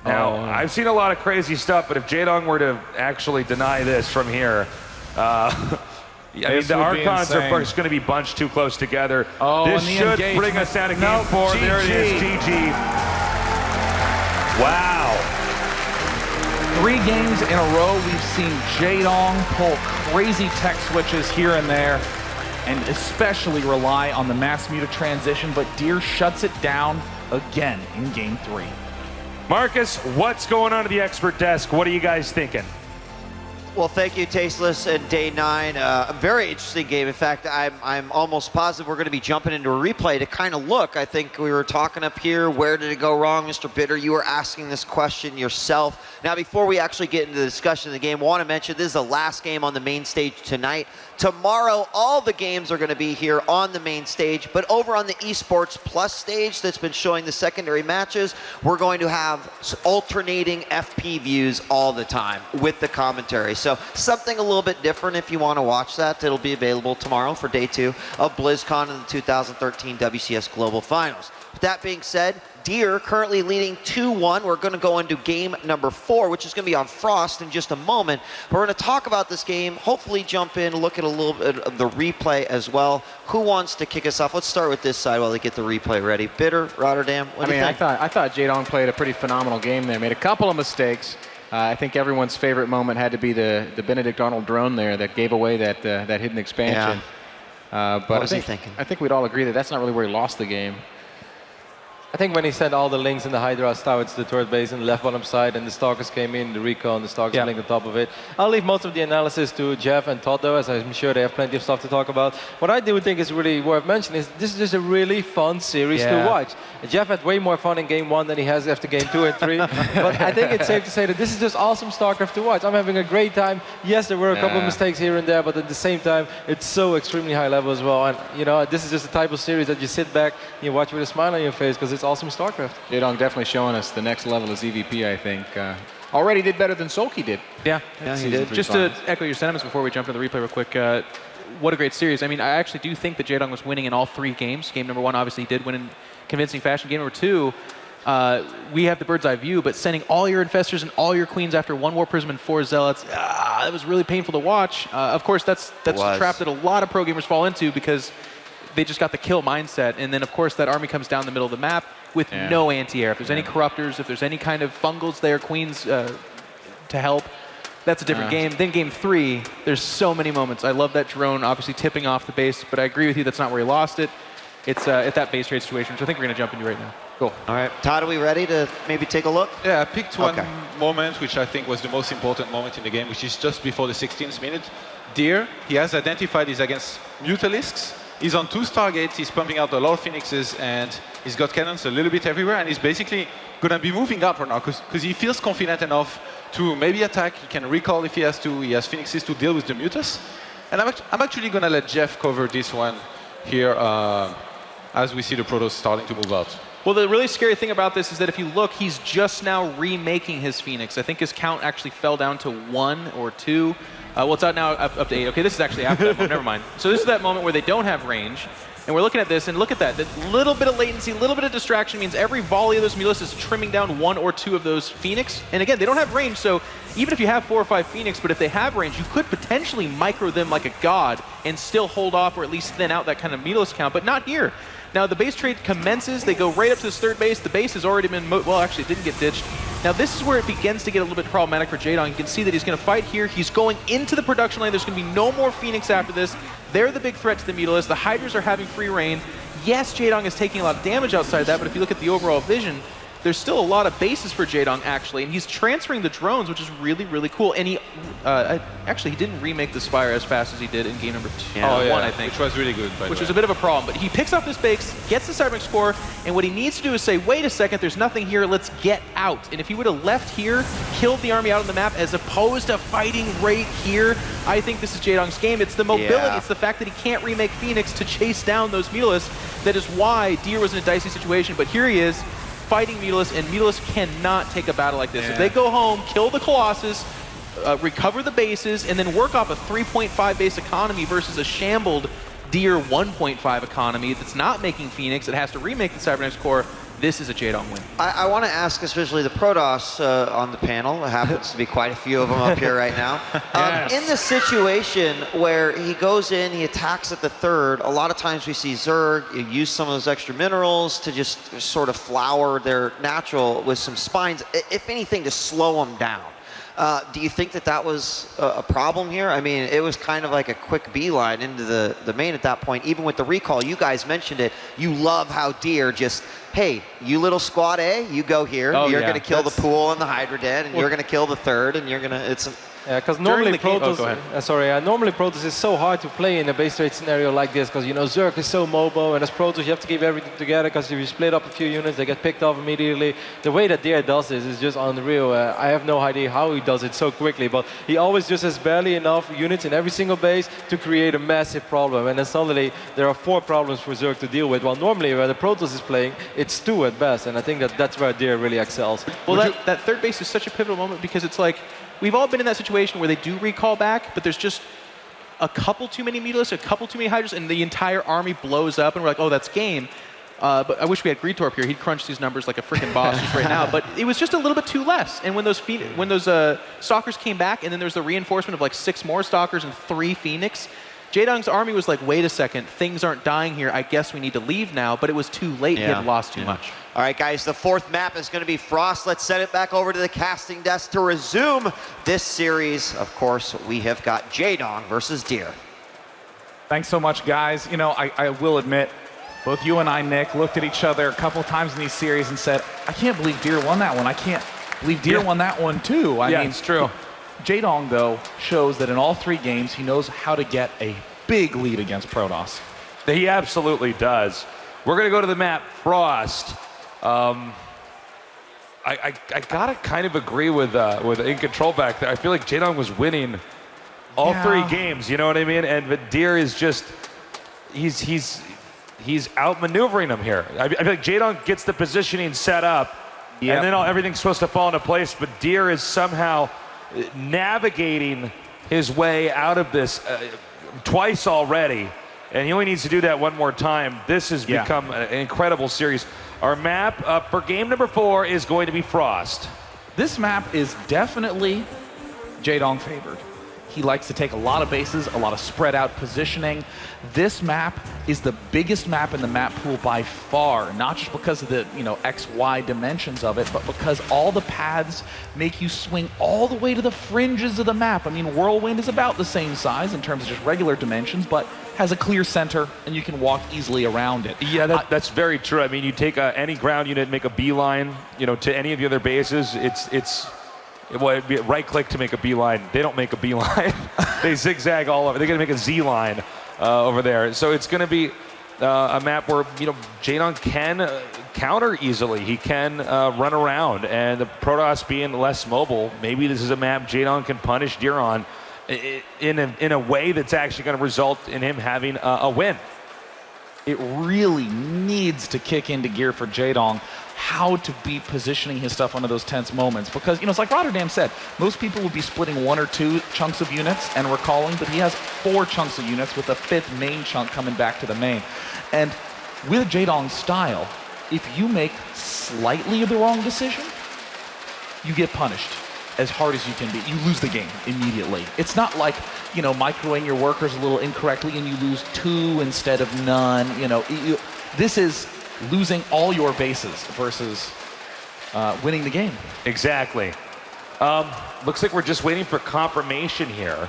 Now, I've seen a lot of crazy stuff, but if Jaedong were to actually deny this from here, I mean, the Archons are just going to be bunched too close together. This should bring us out of game 4. GG. There it is, GG. Wow. 3 games in a row, we've seen Jaedong pull crazy tech switches here and there, and especially rely on the mass muta transition, but Deer shuts it down again in game 3. Marcus, what's going on at the expert desk? What are you guys thinking? Well, thank you, Tasteless, and Day 9. A very interesting game. In fact, I'm almost positive we're going to be jumping into a replay to kind of look. I think we were talking up here, where did it go wrong? Mr. Bitter, you were asking this question yourself. Now, before we actually get into the discussion of the game, I want to mention this is the last game on the main stage tonight. Tomorrow, all the games are going to be here on the main stage, but over on the Esports Plus stage that's been showing the secondary matches, we're going to have alternating FP views all the time with the commentary. So something a little bit different if you want to watch that. It'll be available tomorrow for Day 2 of BlizzCon in the 2013 WCS Global Finals. With that being said, Deer currently leading 2-1. We're going to go into game number 4, which is going to be on Frost in just a moment. We're going to talk about this game, hopefully jump in, look at a little bit of the replay as well. Who wants to kick us off? Let's start with this side while they get the replay ready. Bitter, Rotterdam, what do you think? I thought Jaedong played a pretty phenomenal game there. Made a couple of mistakes. I think everyone's favorite moment had to be the Benedict Arnold drone there that gave away that hidden expansion. Yeah. But what was he thinking? I think we'd all agree that that's not really where he lost the game. I think when he sent all the links and the Hydras towards the third base and the left bottom side, and the Stalkers came in, the recall and the Stalkers linked on top of it. I'll leave most of the analysis to Jeff and Todd, though, as I'm sure they have plenty of stuff to talk about. What I do think is really worth mentioning is this is just a really fun series to watch. Jeff had way more fun in Game 1 than he has after Game 2 and 3. But I think it's safe to say that this is just awesome StarCraft to watch. I'm having a great time. Yes, there were a couple of mistakes here and there, but at the same time, it's so extremely high level as well. And, you know, this is just the type of series that you sit back and you watch with a smile on your face because it's awesome StarCraft. Jaedong definitely showing us the next level as EVP, I think. Already did better than Solky did. Yeah, he did. Just to echo your sentiments before we jump into the replay real quick, what a great series. I mean, I actually do think that Jaedong was winning in all 3 games. Game number 1, obviously, he did win in convincing fashion. Game number 2, we have the bird's eye view, but sending all your Infestors and all your Queens after 1 War Prism and 4 Zealots, it was really painful to watch. Of course, that's a trap that a lot of pro gamers fall into because they just got the kill mindset. And then, of course, that army comes down the middle of the map with no anti-air. If there's any Corruptors, if there's any kind of Fungals there, Queens to help, that's a different game. Then Game 3, there's so many moments. I love that drone obviously tipping off the base, but I agree with you, that's not where he lost it. It's at that base trade situation, which I think we're going to jump into right now. Cool. All right, Todd, are we ready to maybe take a look? Yeah, I picked one moment which I think was the most important moment in the game, which is just before the 16th minute. Deer, he has identified he's against Mutalisks. He's on 2 Stargates, he's pumping out a lot of Phoenixes, and he's got cannons a little bit everywhere, and he's basically going to be moving up right now because he feels confident enough to maybe attack. He can recall if he has to. He has Phoenixes to deal with the Mutas. And I'm actually going to let Jeff cover this one here as we see the Protoss starting to move out. Well, the really scary thing about this is that if you look, he's just now remaking his Phoenix. I think his count actually fell down to 1 or 2. Well, it's out now up to 8. Okay, this is actually after that moment. Never mind. So this is that moment where they don't have range. And we're looking at this, and look at that. That little bit of latency, little bit of distraction means every volley of those Mutalisks is trimming down 1 or 2 of those Phoenix. And again, they don't have range, so even if you have 4 or 5 Phoenix, but if they have range, you could potentially micro them like a god and still hold off or at least thin out that kind of Mutalisk count, but not here. Now, the base trade commences. They go right up to this third base. The base has already been, well, actually, it didn't get ditched. Now, this is where it begins to get a little bit problematic for Jaedong. You can see that he's going to fight here. He's going into the production lane. There's going to be no more Phoenix after this. They're the big threat to the Mutalisks. The Hydras are having free reign. Yes, Jaedong is taking a lot of damage outside that, but if you look at the overall vision, there's still a lot of bases for Jaedong, actually, and he's transferring the drones, which is really, really cool. And he, actually, he didn't remake the Spire as fast as he did in game number 1, I think. Which was really good, by the way. Which was a bit of a problem. But he picks up this base, gets the Cybernetics core, and what he needs to do is say, wait a second, there's nothing here, let's get out. And if he would have left here, killed the army out on the map, as opposed to fighting right here, I think this is Jaedong's game. It's the mobility, it's the fact that he can't remake Phoenix to chase down those Mutalisks. That is why Deer was in a dicey situation. But here he is, fighting Mutalisks, and Mutalisks cannot take a battle like this. If they go home, kill the Colossus, recover the bases, and then work off a 3.5 base economy versus a shambled Deer 1.5 economy that's not making Phoenix, it has to remake the Cybernetics core, this is a Jaedong win. I want to ask especially the Protoss on the panel. There happens to be quite a few of them up here right now. In the situation where he goes in, he attacks at the third, a lot of times we see Zerg use some of those extra minerals to just sort of flower their natural with some spines, if anything, to slow them down. Do you think that that was a problem here? I mean, it was kind of like a quick beeline into the main at that point. Even with the recall, you guys mentioned it. You love how Deer just, hey, you little squad A, you go here. You're going to kill the pool and the Hydra Den, and you're going to kill the third, and you're going to, it's because normally Protoss, normally Protoss is so hard to play in a base trade scenario like this because, you know, Zerg is so mobile, and as Protoss you have to keep everything together because if you split up a few units, they get picked off immediately. The way that Deer does this is just unreal. I have no idea how he does it so quickly, but he always just has barely enough units in every single base to create a massive problem, and then suddenly there are 4 problems for Zerg to deal with, while normally where the Protoss is playing, it's 2 at best, and I think that that's where Deer really excels. Well, that third base is such a pivotal moment because it's like, we've all been in that situation where they do recall back, but there's just a couple too many Mutalisks, a couple too many Hydras, and the entire army blows up, and we're like, oh, that's game. But I wish we had Greetorp here. He'd crunch these numbers like a freaking boss just right now. But it was just a little bit too less. And when those Stalkers came back, and then there's the reinforcement of like 6 more Stalkers and 3 Phoenix, Jaedong's army was like, wait a second, things aren't dying here. I guess we need to leave now. But it was too late. He had lost too much. All right, guys, the 4th map is going to be Frost. Let's send it back over to the casting desk to resume this series. Of course, we have got Jaedong versus Deer. Thanks so much, guys. You know, I will admit, Both you and I, Nick, looked at each other a couple times in these series and said, I can't believe Deer won that one. I can't believe Deer won that one too. I mean, it's true. Jaedong, though, shows that in all 3 games, he knows how to get a big lead against Protoss. He absolutely does. We're going to go to the map Frost. I gotta kind of agree with In Control back there. I feel like Jaedong was winning all 3 games. You know what I mean? And Deer is just he's outmaneuvering him here. I feel like Jaedong gets the positioning set up, and then everything's supposed to fall into place. But Deer is somehow navigating his way out of this twice already, and he only needs to do that one more time. This has become an incredible series. Our map for game number 4 is going to be Frost. This map is definitely Jaedong favored. He likes to take a lot of bases, a lot of spread out positioning. This map is the biggest map in the map pool by far, not just because of the XY dimensions of it, but because all the paths make you swing all the way to the fringes of the map. I mean, Whirlwind is about the same size in terms of just regular dimensions, but has a clear center and you can walk easily around it. Yeah, that's very true. I mean, you take any ground unit, make a beeline, to any of the other bases. Well, it'd be right-click to make a beeline. They don't make a beeline. They zigzag all over. They're going to make a Z-line over there. So it's going to be a map where Jaedong can counter easily. He can run around, and the Protoss being less mobile, maybe this is a map Jaedong can punish Deer on in a way that's actually going to result in him having a win. It really needs to kick into gear for Jaedong how to be positioning his stuff under those tense moments, because it's like Rotterdam said, most people would be splitting 1 or 2 chunks of units and recalling, but he has 4 chunks of units with a 5th main chunk coming back to the main. And with Jaedong's style, if you make slightly the wrong decision, you get punished as hard as you can be. You lose the game immediately. It's not like microing your workers a little incorrectly and you lose 2 instead of none. This is losing all your bases versus winning the game. Exactly. Looks like we're just waiting for confirmation here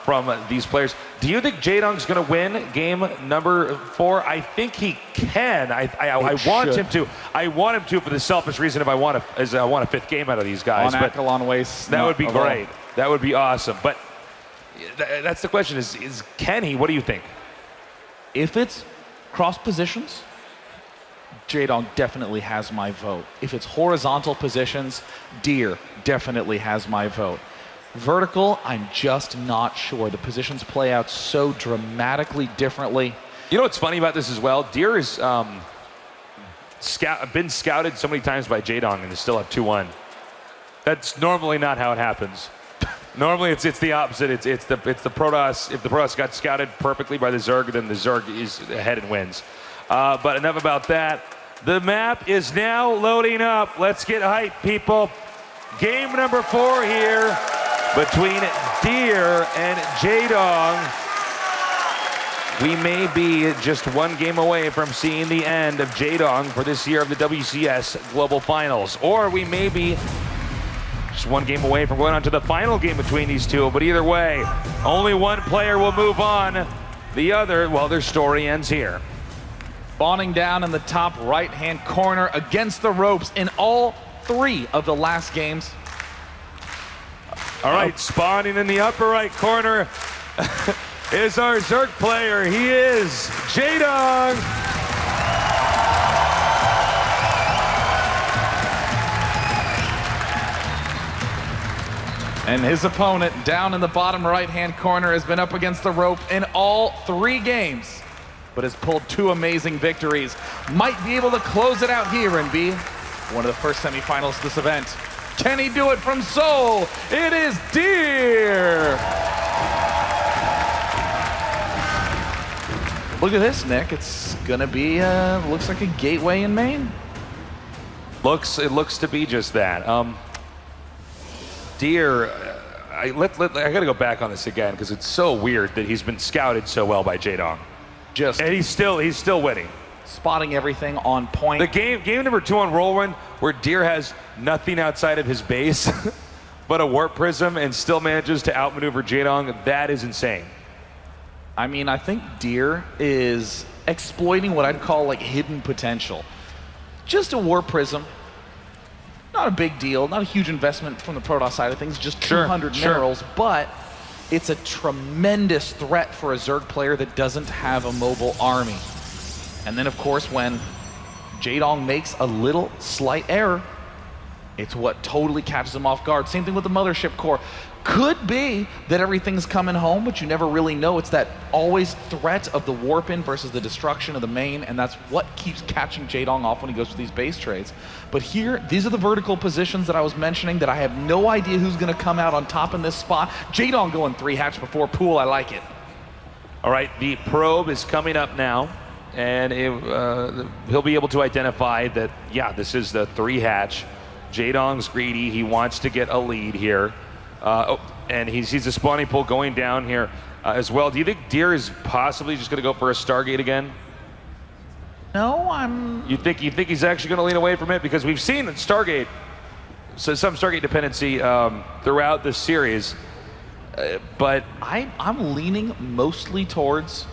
from these players. Do you think Jaedong's going to win game number 4? I think he can. I want him to. I want him to for the selfish reason I want a 5th game out of these guys. On Akalon Waste. That would be great. That would be awesome. But that's the question: is can he? What do you think? If it's cross positions, Jaedong definitely has my vote. If it's horizontal positions, Deer definitely has my vote. Vertical, I'm just not sure. The positions play out so dramatically differently. You know what's funny about this as well? Deer has been scouted so many times by Jaedong and they still have 2-1. That's normally not how it happens. Normally it's the opposite. It's the Protoss. If the Protoss got scouted perfectly by the Zerg, then the Zerg is ahead and wins. But enough about that. The map is now loading up. Let's get hype, people. Game number 4 here between Deer and Jaedong. We may be just 1 game away from seeing the end of Jaedong for this year of the WCS Global Finals. Or we may be just 1 game away from going on to the final game between these two. But either way, only 1 player will move on. The other, well, their story ends here. Spawning down in the top right-hand corner against the ropes in all 3 of the last games. All right, spawning in the upper right corner is our Zerg player. He is Jaedong. And his opponent down in the bottom right-hand corner has been up against the rope in all 3 games, but has pulled 2 amazing victories. Might be able to close it out here and be one of the first semifinals of this event. Can he do it from Seoul? It is Deer. Look at this, Nick. It's gonna be, looks like a gateway in Maine. It looks to be just that. Deer, I gotta go back on this again because it's so weird that he's been scouted so well by Jaedong. And he's still winning. Spotting everything on point. The game number 2 on Whirlwind, where Deer has nothing outside of his base but a warp prism and still manages to outmaneuver Jaedong. That is insane. I mean, I think Deer is exploiting what I'd call like hidden potential. Just a Warp Prism. Not a big deal, not a huge investment from the Protoss side of things, just 200 minerals, but it's a tremendous threat for a Zerg player that doesn't have a mobile army. And then, of course, when Jaedong makes a little slight error, it's what totally catches him off guard. Same thing with the Mothership Core. Could be that everything's coming home, but you never really know. It's that always threat of the warp-in versus the destruction of the main, and that's what keeps catching Jaedong off when he goes for these base trades. But here, these are the vertical positions that I was mentioning that I have no idea who's going to come out on top in this spot. Jaedong going 3 hatch before pool, I like it. All right, the probe is coming up now, and he'll be able to identify that, yeah, this is the 3 hatch. Jaedong's greedy, he wants to get a lead here. And he sees the spawning pool going down here as well. Do you think Deer is possibly just going to go for a Stargate again? No, I'm... You think he's actually going to lean away from it? Because we've seen Stargate, so some Stargate dependency throughout the series, but... I'm leaning mostly towards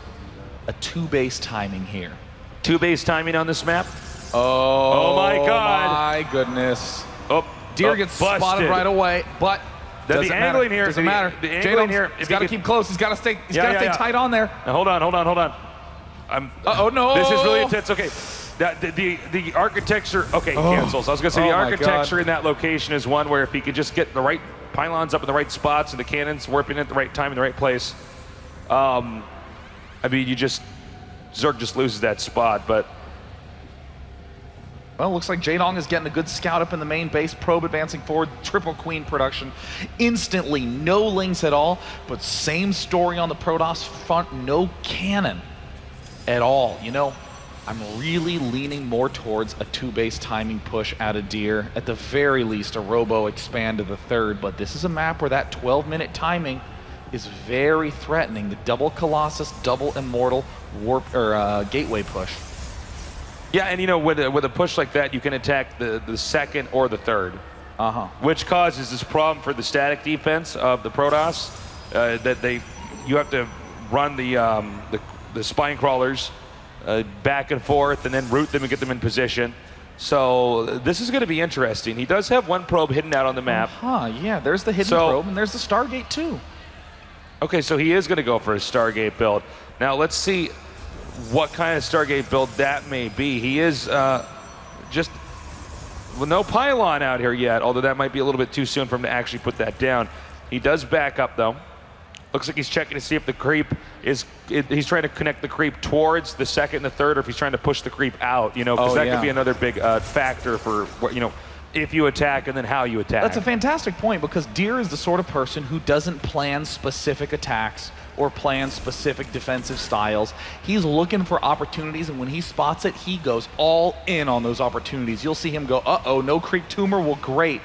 a 2-base timing here. 2-base timing on this map? Oh my God. My goodness. Oh, Deer gets busted. spotted right away, but... The angling here. Doesn't matter. The angling here. He's got to keep close. He's got to stay. He's got to stay tight on there. Now, hold on. Oh no! This is really intense. Okay, the architecture. Okay, cancels. I was going to say the architecture in that location is one where if he could just get the right pylons up in the right spots and the cannons warping at the right time in the right place. I mean, Zerg just loses that spot, but. Well, looks like Jaedong is getting a good scout up in the main base. Probe advancing forward. Triple Queen production. Instantly, no Lings at all. But same story on the Protoss front. No cannon at all. You know, I'm really leaning more towards a 2-base timing push out of Deer. At the very least, a Robo expand to the 3rd. But this is a map where that 12-minute timing is very threatening. The double Colossus, double Immortal, warp or gateway push. Yeah, and you know, with a push like that, you can attack the 2nd or the 3rd, which causes this problem for the static defense of the Protoss. You have to run the spine crawlers back and forth, and then route them and get them in position. So this is going to be interesting. He does have 1 probe hidden out on the map. Yeah, there's the hidden probe, and there's the Stargate too. Okay, so he is going to go for a Stargate build. Now let's see what kind of Stargate build that may be. He is just with no pylon out here yet, although that might be a little bit too soon for him to actually put that down. He does back up though. Looks like he's checking to see if the creep he's trying to connect the creep towards the 2nd and the 3rd, or if he's trying to push the creep out, you know, because that could be another big factor for what, you know, if you attack and then how you attack. That's a fantastic point, because Deer is the sort of person who doesn't plan specific attacks or plan specific defensive styles. He's looking for opportunities, and when he spots it, he goes all in on those opportunities. You'll see him go, uh-oh, no creep tumor, well, great.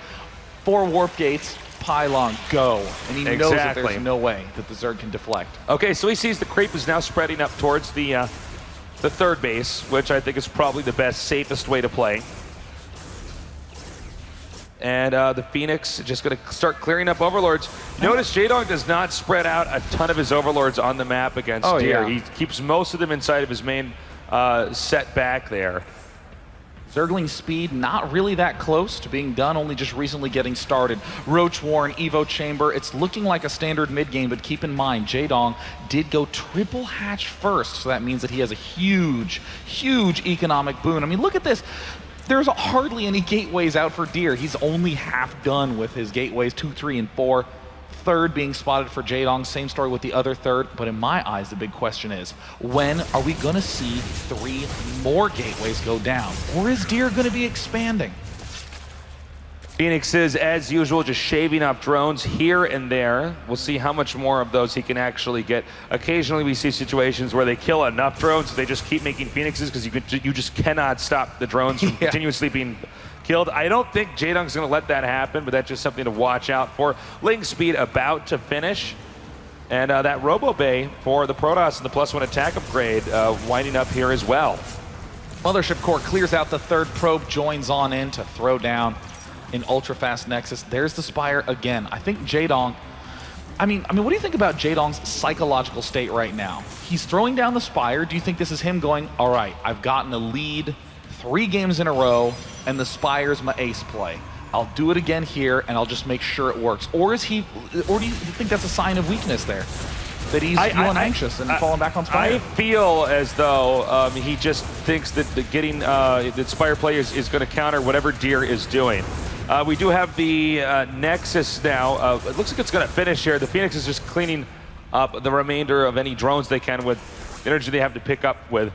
4 warp gates, pylon, go. And he knows that there's no way that the Zerg can deflect. Okay, so he sees the creep is now spreading up towards the 3rd base, which I think is probably the best, safest way to play. And the Phoenix is just going to start clearing up Overlords. Notice Jaedong does not spread out a ton of his Overlords on the map against Deer. He keeps most of them inside of his main set back there. Zergling speed not really that close to being done, only just recently getting started. Roach Warren, Evo Chamber, it's looking like a standard mid game, but keep in mind, Jaedong did go triple hatch first, so that means that he has a huge, huge economic boon. I mean, look at this. There's hardly any gateways out for Deer. He's only half done with his gateways, 2, 3, and 4. 3rd being spotted for Jaedong. Same story with the other 3rd. But in my eyes, the big question is, when are we going to see 3 more gateways go down? Or is Deer going to be expanding? Phoenix is, as usual, just shaving up drones here and there. We'll see how much more of those he can actually get. Occasionally we see situations where they kill enough drones, they just keep making Phoenixes, because you just cannot stop the drones from continuously being killed. I don't think Jaedong's going to let that happen, but that's just something to watch out for. Ling speed about to finish. And that Robo Bay for the Protoss and the +1 attack upgrade winding up here as well. Mothership Core clears out the 3rd probe, joins on in to throw down in ultra-fast Nexus. There's the Spire again. I think Jaedong, I mean, what do you think about Jaedong's psychological state right now? He's throwing down the Spire. Do you think this is him going, all right, I've gotten a lead 3 games in a row, and the Spire's my ace play. I'll do it again here, and I'll just make sure it works. Or do you think that's a sign of weakness there? That he's feeling anxious and falling back on Spire? I feel as though he just thinks that getting the Spire play is going to counter whatever Deer is doing. We do have the Nexus now. It looks like it's going to finish here. The Phoenix is just cleaning up the remainder of any drones they can with energy they have to pick up with.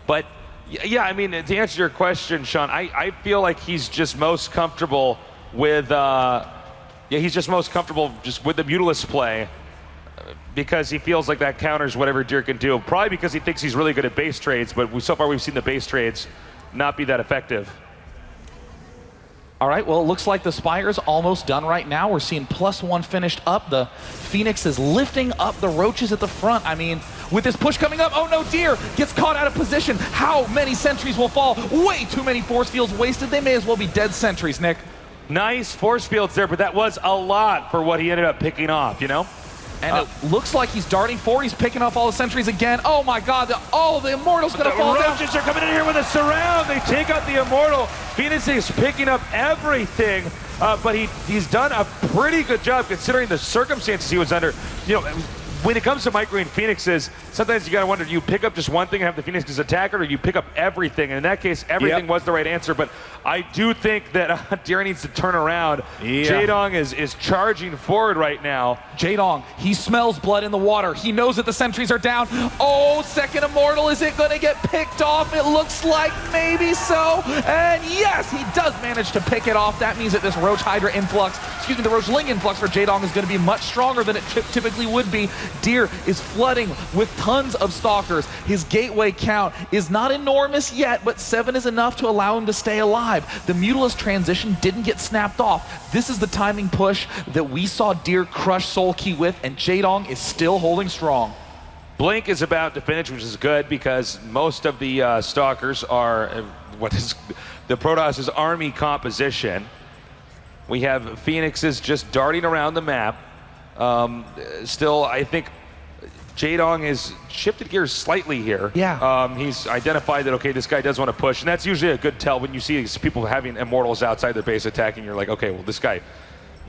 But yeah, I mean, to answer your question, Sean, I feel like he's just most comfortable with he's just most comfortable just with the Mutalisk play because he feels like that counters whatever Deer can do. Probably because he thinks he's really good at base trades, but so far we've seen the base trades not be that effective. All right, well, it looks like the Spire's almost done right now. We're seeing +1 finished up. The Phoenix is lifting up the Roaches at the front. I mean, with this push coming up, oh no, Deer gets caught out of position. How many sentries will fall? Way too many force fields wasted. They may as well be dead sentries, Nick. Nice force fields there, but that was a lot for what he ended up picking off, you know? And it looks like he's darting forward. He's picking off all the sentries again. Oh my God, the Immortal's gonna fall down. The Roaches are coming in here with a surround. They take out the Immortal. Phoenix is picking up everything, but he's done a pretty good job considering the circumstances he was under. You know, when it comes to microing Phoenixes, sometimes you gotta wonder, do you pick up just one thing and have the Phoenixes attack it, or do you pick up everything? And in that case, everything was the right answer, but I do think that Deer needs to turn around. Jaedong is charging forward right now. Jaedong, he smells blood in the water. He knows that the sentries are down. Oh, second Immortal, is it gonna get picked off? It looks like maybe so, and yes, he does manage to pick it off. That means that this Roach Hydra influx, the Roachling influx for Jaedong is gonna be much stronger than it typically would be. Deer is flooding with tons of Stalkers. His gateway count is not enormous yet, but 7 is enough to allow him to stay alive. The Mutalisk transition didn't get snapped off. This is the timing push that we saw Deer crush Soulkey with, and Jaedong is still holding strong. Blink is about to finish, which is good because most of the Stalkers are what is the Protoss' army composition. We have Phoenixes just darting around the map. Still, I think Jaedong has shifted gears slightly here. Yeah. He's identified that, okay, this guy does want to push, and that's usually a good tell when you see these people having Immortals outside their base attacking. You're like, okay, well, this guy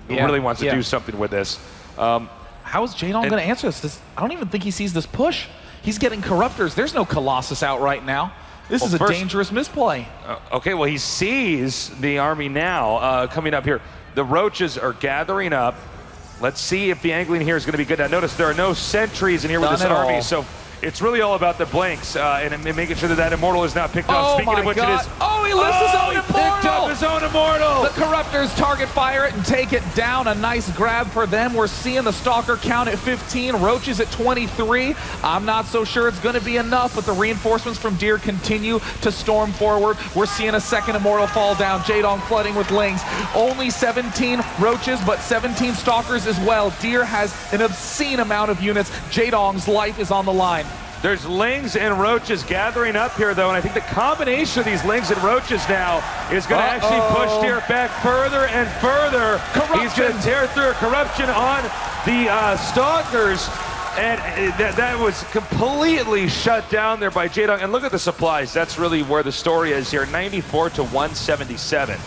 really wants to do something with this. How is Jaedong going to answer this? I don't even think he sees this push. He's getting Corruptors. There's no Colossus out right now. This is a dangerous misplay. Okay, well, he sees the army now coming up here. The Roaches are gathering up. Let's see if the angling here is going to be good. Now notice there are no sentries in here with this army, so it's really all about the blanks and making sure that that Immortal is not picked up. Speaking of which, it is. Oh, he lifts his own Immortal! Picked up his own Immortal! The Corruptors target fire it and take it down. A nice grab for them. We're seeing the Stalker count at 15, Roaches at 23. I'm not so sure it's going to be enough, but the reinforcements from Deer continue to storm forward. We're seeing a second Immortal fall down. Jaedong flooding with Lings. Only 17 Roaches, but 17 Stalkers as well. Deer has an obscene amount of units. Jaedong's life is on the line. There's Lings and Roaches gathering up here, though, and I think the combination of these Lings and Roaches now is going to actually push Deer back further and further. He's going to tear through a corruption on the Stalkers, and that was completely shut down there by Jaedong. And look at the supplies. That's really where the story is here, 94 to 177.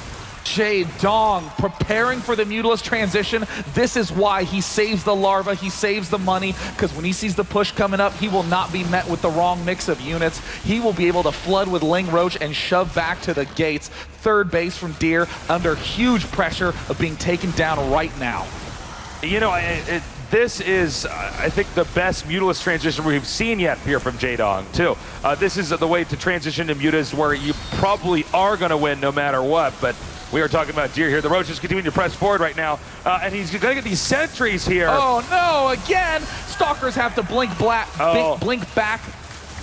Jaedong preparing for the Mutalisk transition. This is why he saves the larva, he saves the money, because when he sees the push coming up, he will not be met with the wrong mix of units. He will be able to flood with Ling Roach and shove back to the gates. Third base from Deer under huge pressure of being taken down right now. You know, this is, I think, the best Mutalisk transition we've seen yet here from Jaedong, too. This is the way to transition to Mutas where you probably are going to win no matter what, but we are talking about Deer here. The Roach is continuing to press forward right now, and he's going to get these sentries here. Oh, no, again! Stalkers have to blink back,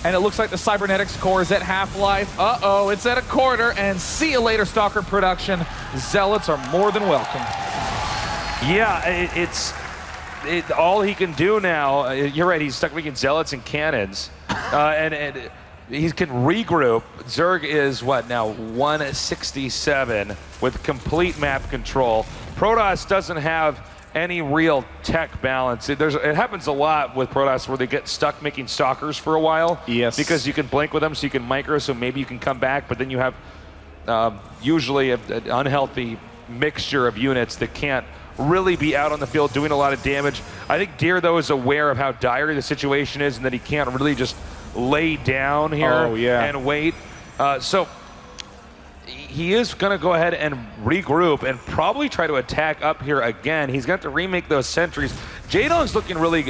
and it looks like the Cybernetics core is at half-life. Uh-oh, it's at a quarter, and see you later, Stalker production. Zealots are more than welcome. Yeah, all he can do now, you're right, he's stuck making Zealots and Cannons, and he can regroup. Zerg is, what now, 167 with complete map control. Protoss doesn't have any real tech balance. It happens a lot with Protoss where they get stuck making stalkers for a while. Yes. Because you can blink with them, so you can micro, so maybe you can come back, but then you have usually an unhealthy mixture of units that can't really be out on the field doing a lot of damage. I think Deer, though, is aware of how dire the situation is and that he can't really just lay down here and wait. So he is going to go ahead and regroup and probably try to attack up here again. He's got to remake those sentries. Jaedong's looking really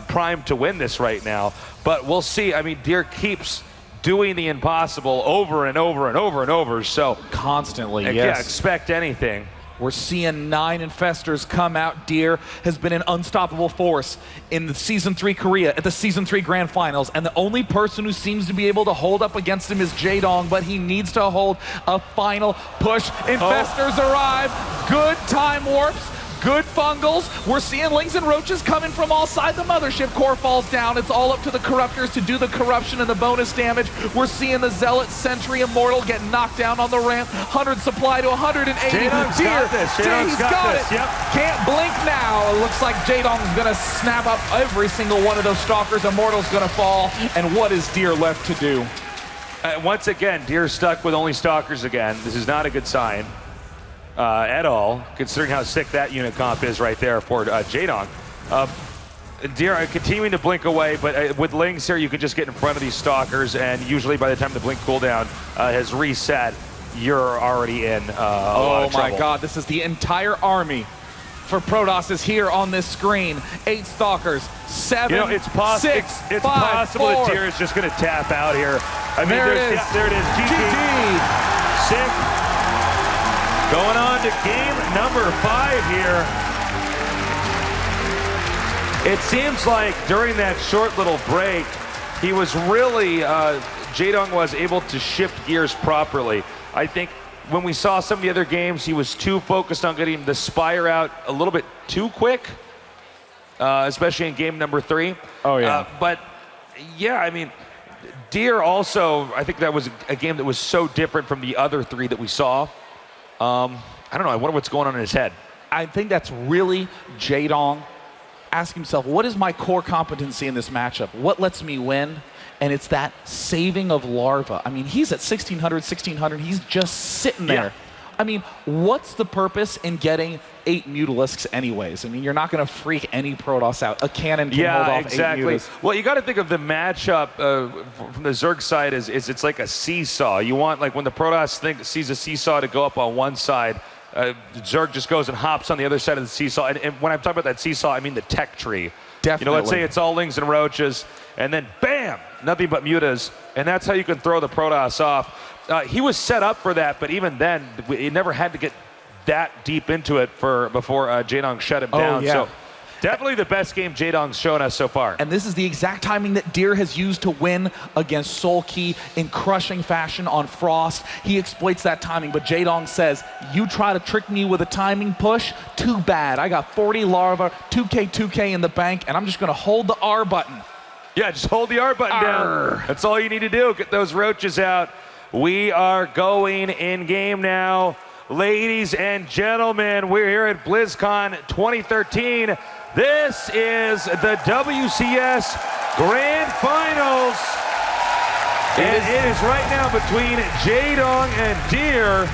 primed to win this right now, but we'll see. I mean, Deer keeps doing the impossible over and over and over and over, so constantly, yeah, expect anything. We're seeing 9 Infestors come out. Deer has been an unstoppable force in the Season 3 Korea, at the Season 3 Grand Finals, and the only person who seems to be able to hold up against him is Jaedong, but he needs to hold a final push. Infestors arrive, good time warps, good fungals. We're seeing Lings and Roaches coming from all sides. The mothership core falls down. It's all up to the Corruptors to do the corruption and the bonus damage. We're seeing the Zealot Sentry Immortal get knocked down on the ramp. 100 supply to 180. Jaedong's got this. He's got it. Yep. Can't blink now. It looks like Jaedong's going to snap up every single one of those Stalkers. Immortal's going to fall. And what is Deer left to do? Once again, Deer's stuck with only Stalkers again. This is not a good sign. At all, considering how sick that unit comp is right there for Jaedong. Deer continuing to blink away, but with Lings here, you can just get in front of these Stalkers, and usually by the time the blink cooldown has reset, you're already in a lot of trouble. Oh my God, this is the entire army for Protoss is here on this screen. 8 Stalkers, 7, you know, it's 6, it's 5, possible 4. that Deer is just going to tap out here. I mean, there it is. Yeah, there it is. GG. Sick. Going on to game number 5 here. It seems like during that short little break, he was really, Jaedong was able to shift gears properly. I think when we saw some of the other games, he was too focused on getting the Spire out a little bit too quick, especially in game number 3. Oh, yeah. But, yeah, I mean, Deer also, I think that was a game that was so different from the other 3 that we saw. I don't know. I wonder what's going on in his head. I think that's really Jaedong asking himself, what is my core competency in this matchup? What lets me win? And it's that saving of larva. I mean, he's at 1600. He's just sitting there. Yeah. I mean, what's the purpose in getting 8 Mutalisks anyways? I mean, you're not going to freak any Protoss out. A cannon can hold off 8 Mutalisks. Well, you got to think of the matchup from the Zerg side as it's like a seesaw. You want, like, when the Protoss sees a seesaw to go up on one side, Zerg just goes and hops on the other side of the seesaw. And when I'm talking about that seesaw, I mean the tech tree. Definitely. You know, let's say it's all Lings and Roaches, and then bam, nothing but Mutas, and that's how you can throw the Protoss off. He was set up for that, but even then, he never had to get that deep into it before Jaedong shut him down. Yeah. So definitely the best game Jaedong's shown us so far. And this is the exact timing that Deer has used to win against Sulky in crushing fashion on Frost. He exploits that timing, but Jaedong says, you try to trick me with a timing push, too bad. I got 40 larva, 2K in the bank, and I'm just going to hold the R button. Yeah, just hold the R button down. That's all you need to do. Get those roaches out. We are going in game now. Ladies and gentlemen, we're here at BlizzCon 2013. This is the WCS Grand Finals. And it is right now between Jaedong and Deer.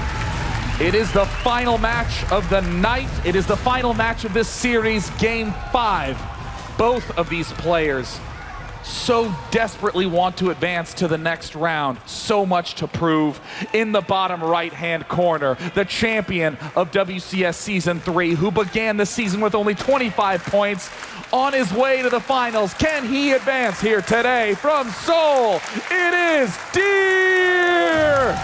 It is the final match of the night. It is the final match of this series, Game 5. Both of these players so desperately want to advance to the next round. So much to prove. In the bottom right-hand corner, the champion of WCS Season 3, who began the season with only 25 points, on his way to the finals. Can he advance here today from Seoul? It is Deer!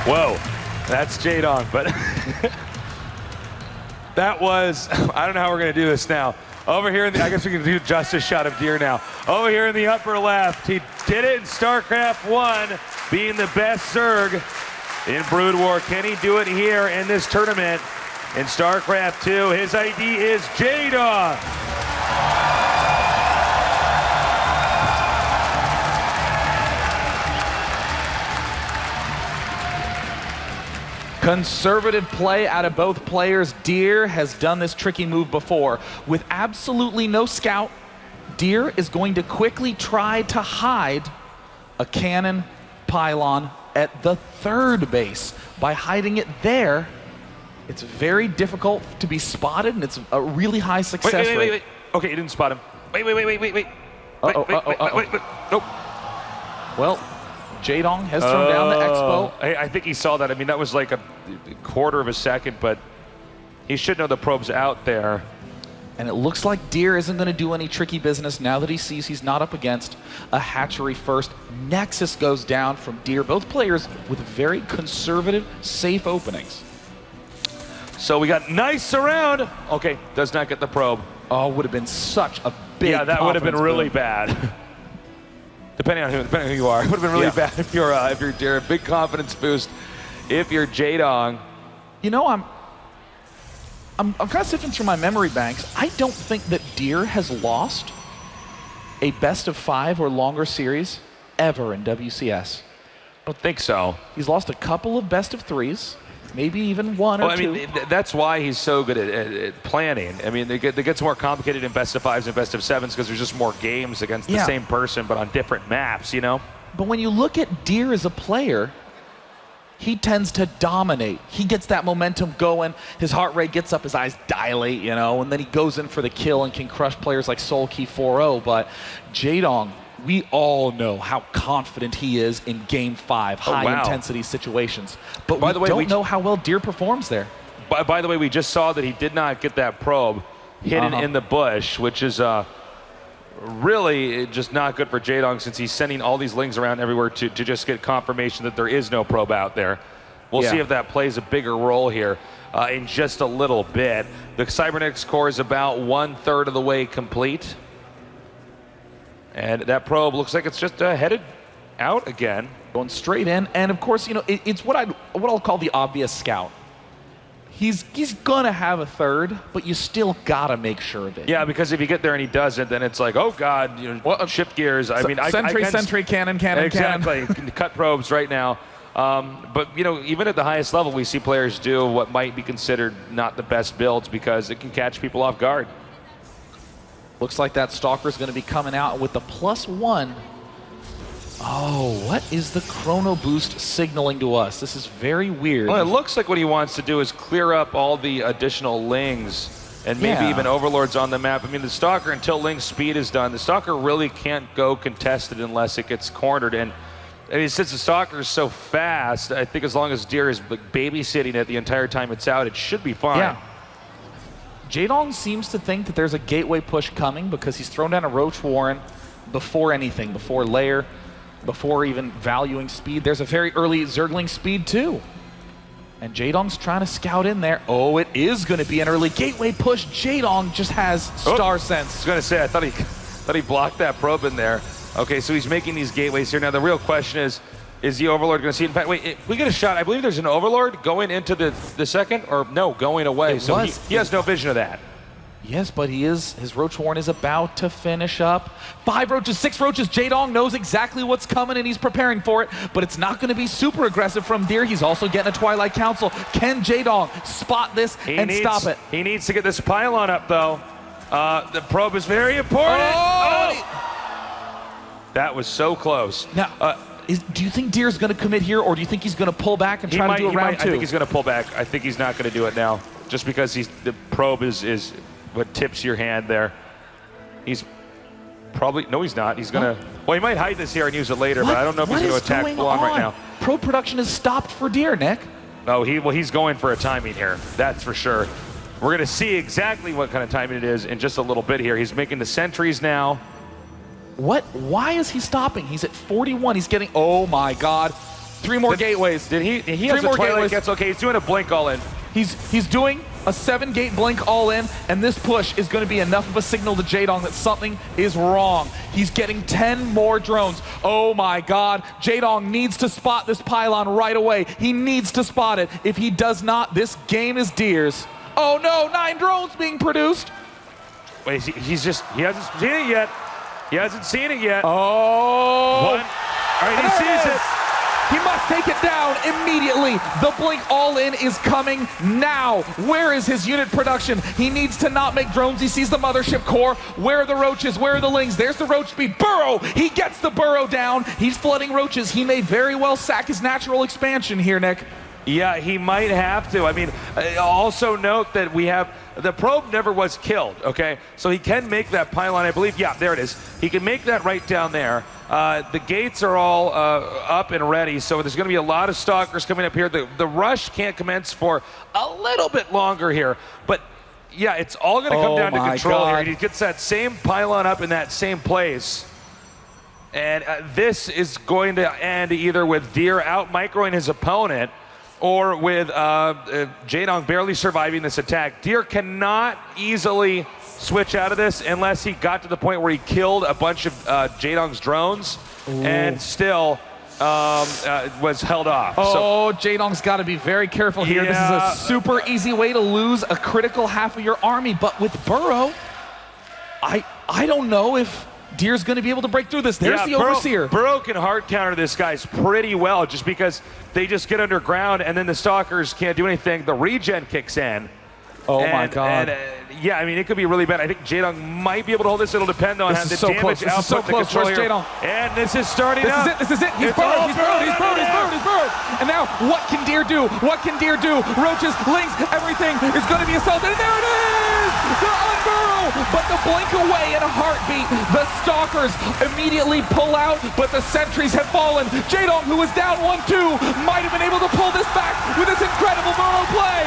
Whoa, that's Jaedong, but that was, I don't know how we're gonna do this now. Over here, I guess we can do justice shot of Deer now. Over here in the upper left, he did it in StarCraft 1, being the best Zerg in Brood War. Can he do it here in this tournament in StarCraft 2? His ID is Jaedong. Conservative play out of both players. Deer has done this tricky move before. With absolutely no scout, Deer is going to quickly try to hide a cannon pylon at the third base. By hiding it there, it's very difficult to be spotted, and it's a really high success rate. Wait. Okay, you didn't spot him. Wait. Wait. Nope. Well, Jaedong has thrown down the Expo. I think he saw that. I mean, that was like a quarter of a second, but he should know the probe's out there. And it looks like Deer isn't going to do any tricky business now that he sees he's not up against a hatchery first. Nexus goes down from Deer. Both players with very conservative, safe openings. So we got nice around. Okay, does not get the probe. Oh, would have been such a big Yeah, that would have been really boom. bad. depending on who you are, it would have been really bad if you're Deer. Big confidence boost if you're Jaedong. You know, I'm kind of sifting through my memory banks. I don't think that Deer has lost a best of 5 or longer series ever in WCS. I don't think so. He's lost a couple of best of 3s, maybe even 1 or 2. I mean, that's why he's so good at planning. I mean, it gets more complicated in best of 5s and best of 7s because there's just more games against the same person, but on different maps, you know? But when you look at Deer as a player, he tends to dominate. He gets that momentum going. His heart rate gets up, his eyes dilate, you know, and then he goes in for the kill and can crush players like Solkey 4-0. But Jaedong, we all know how confident he is in Game 5, high-intensity situations. But we don't know how well Deer performs there. By the way, we just saw that he did not get that probe hidden in the bush, which is really just not good for Jaedong since he's sending all these lings around everywhere to just get confirmation that there is no probe out there. We'll see if that plays a bigger role here in just a little bit. The cybernetics core is about 1/3 of the way complete. And that probe looks like it's just headed out again. Going straight in, and of course, you know, it's what I'll call the obvious scout. He's gonna have a third, but you still gotta make sure of it. Yeah, because if you get there and he doesn't, then it's like, oh God, you know, shift gears. I mean, sentry, cannon. Exactly, cut probes right now. But you know, even at the highest level, we see players do what might be considered not the best builds because it can catch people off guard. Looks like that Stalker's going to be coming out with the +1. Oh, what is the Chrono Boost signaling to us? This is very weird. Well, it looks like what he wants to do is clear up all the additional lings and maybe even overlords on the map. I mean, the Stalker, until Ling's speed is done, the Stalker really can't go contested unless it gets cornered. And I mean, since the Stalker is so fast, I think as long as Deer is babysitting it the entire time it's out, it should be fine. Yeah. Jaedong seems to think that there's a gateway push coming because he's thrown down a Roach Warren before anything, before layer, before even valuing speed. There's a very early Zergling speed too. And Jaedong's trying to scout in there. Oh, it is going to be an early gateway push. Jaedong just has star sense. I was going to say, I thought he blocked that probe in there. Okay, so he's making these gateways here. Now the real question is the Overlord going to see it? In fact, wait, we get a shot. I believe there's an Overlord going into the second, or no, going away. So he has no vision of that. Yes, but his Roach Warren is about to finish up. 5 roaches, 6 roaches. Jaedong knows exactly what's coming and he's preparing for it, but it's not going to be super aggressive from Deer. He's also getting a Twilight Council. Can Jaedong spot this and stop it? He needs to get this pylon up, though. The probe is very important. That was so close. Now, do you think Deer's going to commit here, or do you think he's going to pull back and try to do a round 2? I think he's going to pull back. I think he's not going to do it now, just because the probe is what tips your hand there. He's probably, no, he's not. He's going to, well, he might hide this here and use it later, but I don't know if he's going to attack full on right now. Probe production is stopped for Deer, Nick. No, he's going for a timing here. That's for sure. We're going to see exactly what kind of timing it is in just a little bit here. He's making the sentries now. Why is he stopping? He's at 41. He's getting, oh my God. 3 more gateways. Did he has a Twilight Gets okay. He's doing a blink all in. He's doing a 7-gate blink all in, and this push is going to be enough of a signal to Jaedong that something is wrong. He's getting 10 more drones. Oh my God. Jaedong needs to spot this pylon right away. He needs to spot it. If he does not, this game is Deer's. Oh no, 9 drones being produced. Wait, he hasn't seen it yet. He hasn't seen it yet. Oh. One. All right, he sees it. He must take it down immediately. The Blink all-in is coming now. Where is his unit production? He needs to not make drones. He sees the mothership core. Where are the roaches? Where are the lings? There's the roach speed. Burrow! He gets the burrow down. He's flooding roaches. He may very well sack his natural expansion here, Nick. Yeah, he might have to. I mean, also note that we have the probe never was killed, okay? So he can make that pylon, I believe. Yeah, there it is. He can make that right down there. The gates are all up and ready, so there's going to be a lot of stalkers coming up here. The rush can't commence for a little bit longer here, but yeah, it's all going to come down to control here. He gets that same pylon up in that same place. And this is going to end either with Deer out-microing his opponent or with Jaedong barely surviving this attack. Deer cannot easily switch out of this unless he got to the point where he killed a bunch of Jaedong's drones and still was held off. Oh, so Jaedong's got to be very careful here. Yeah. This is a super easy way to lose a critical half of your army, but with Burrow, I don't know if Deer's going to be able to break through this. There's the Overseer. Burrow can hard counter this guy's pretty well just because they just get underground and then the Stalkers can't do anything. The regen kicks in. Oh my God. And, yeah, I mean, it could be really bad. I think Jaedong might be able to hold this. It'll depend on how the damage output. This is so close. Where's Jaedong? And this is starting up. This is it. He's burrowed. He's burrowed. And now, what can Deer do? What can Deer do? Roaches, lings, everything is going to be assaulted. And there it is! The unburrow! But the blink away in a heartbeat. The Stalkers immediately pull out, but the sentries have fallen. Jaedong, who was down 1-2, might have been able to pull this back with this incredible burrow play.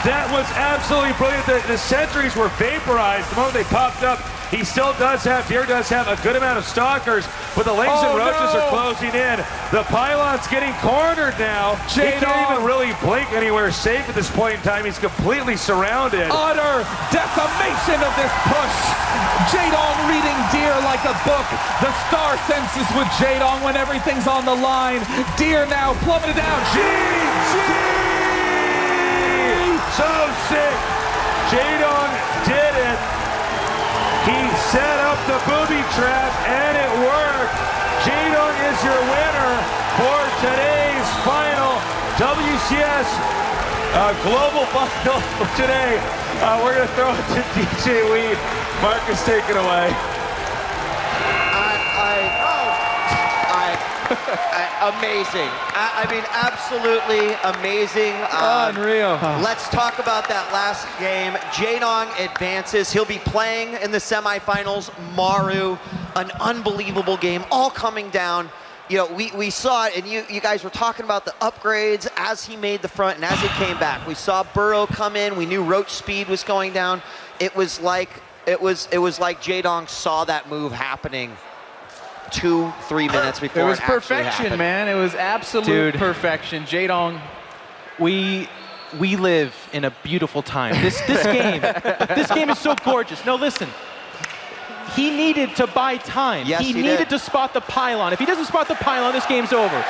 That was absolutely brilliant. The sentries were vaporized the moment they popped up. He still does have, Deer does have a good amount of stalkers, but the lings and roaches are closing in. The pylon's getting cornered now. He can't even really blink anywhere safe at this point in time. He's completely surrounded. Utter decimation of this push. Jaedong reading Deer like a book. The star senses with Jaedong when everything's on the line. Deer now plummeted down. GG! So sick. Jaedong did it. He set up the booby trap and it worked. Jaedong is your winner for today's final WCS global final for today. We're going to throw it to DJ Weed. Marcus, take it away. Amazing. I mean, absolutely amazing. Unreal. Let's talk about that last game. Jaedong advances. He'll be playing in the semifinals. Maru, an unbelievable game, all coming down. You know, we saw it, and you guys were talking about the upgrades as he made the front and as he came back. We saw Burrow come in. We knew Roach speed was going down. It was like Jaedong saw that move happening 2-3 minutes before it was perfection, happened. Man. It was absolute perfection. Jaedong, we live in a beautiful time. This game is so gorgeous. No, listen. He needed to buy time. Yes, he needed to spot the pylon. If he doesn't spot the pylon, this game's over.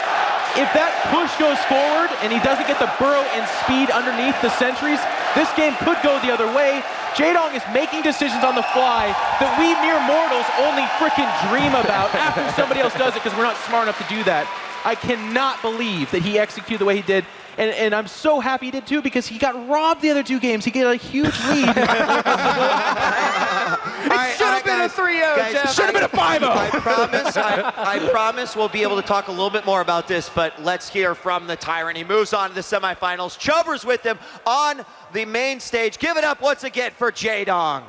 If that push goes forward and he doesn't get the burrow and speed underneath the sentries, this game could go the other way. Jaedong is making decisions on the fly that we mere mortals only freaking dream about after somebody else does it because we're not smart enough to do that. I cannot believe that he executed the way he did. And I'm so happy he did too because he got robbed the other two games. He got a huge lead. It should have been a 3-0, Jeff. Should have been a 5-0. I promise we'll be able to talk a little bit more about this, but let's hear from the Tyrant. He moves on to the semifinals. Chubber's with him on the main stage. Give it up once again for Jaedong.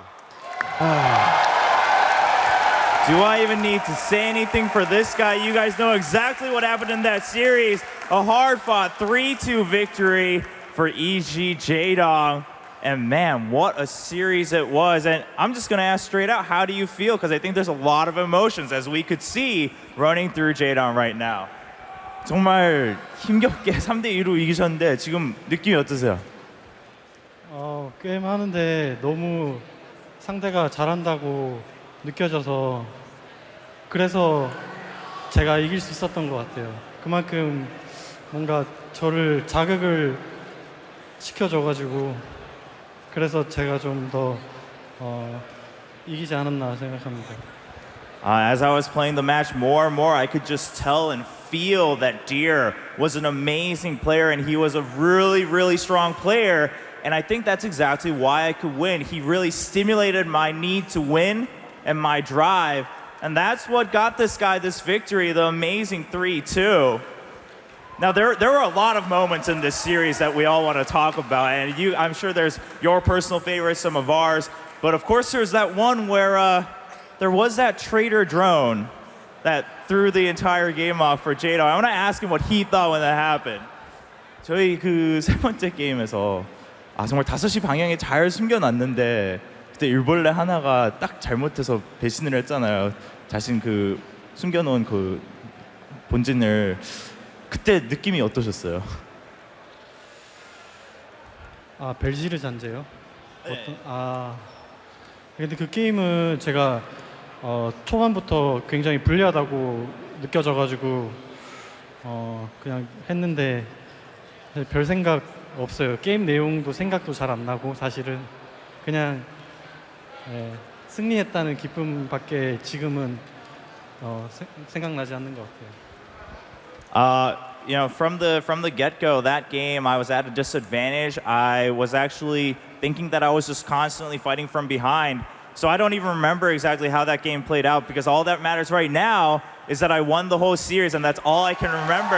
Do I even need to say anything for this guy? You guys know exactly what happened in that series. A hard-fought 3-2 victory for EG Jaedong. And man, what a series it was. And I'm just going to ask straight out, how do you feel? Because I think there's a lot of emotions, as we could see, running through Jaedong right now. 정말 힘겹게 3대2로 이기셨는데 지금 느낌이 어떠세요? 게임 하는데 너무 상대가 잘한다고 느껴져서 그래서 제가 이길 수 있었던 것 같아요. 그만큼 뭔가 저를 자극을 시켜줘가지고 그래서 제가 좀 더 이기지 않았나 생각합니다. As I was playing the match more and more, I could just tell and feel that Deer was an amazing player and he was a really, really strong player. And I think that's exactly why I could win. He really stimulated my need to win and my drive. And that's what got this guy this victory, the amazing 3-2. Now, there were a lot of moments in this series that we all want to talk about. And I'm sure there's your personal favorites, some of ours. But of course, there's that one where there was that traitor drone that threw the entire game off for Jaedong. I want to ask him what he thought when that happened. 저희 그 세 번째 게임에서 정말 5시 방향에 잘 숨겨놨는데 그때 일벌레 하나가 딱 잘못해서 배신을 했잖아요. 자신 그 숨겨놓은 그 본진을 그때 느낌이 어떠셨어요? 벨지르 잔재요? 근데 그 게임은 제가 초반부터 굉장히 불리하다고 느껴져가지고 그냥 했는데 별 생각 없어요. 게임 내용도 생각도 잘 안 나고 사실은 그냥 승리했다는 기쁨밖에 지금은 생각나지 않는 것 같아요. You know, from the get-go, that game, I was at a disadvantage. I was actually thinking that I was just constantly fighting from behind. So I don't even remember exactly how that game played out because all that matters right now is that I won the whole series and that's all I can remember.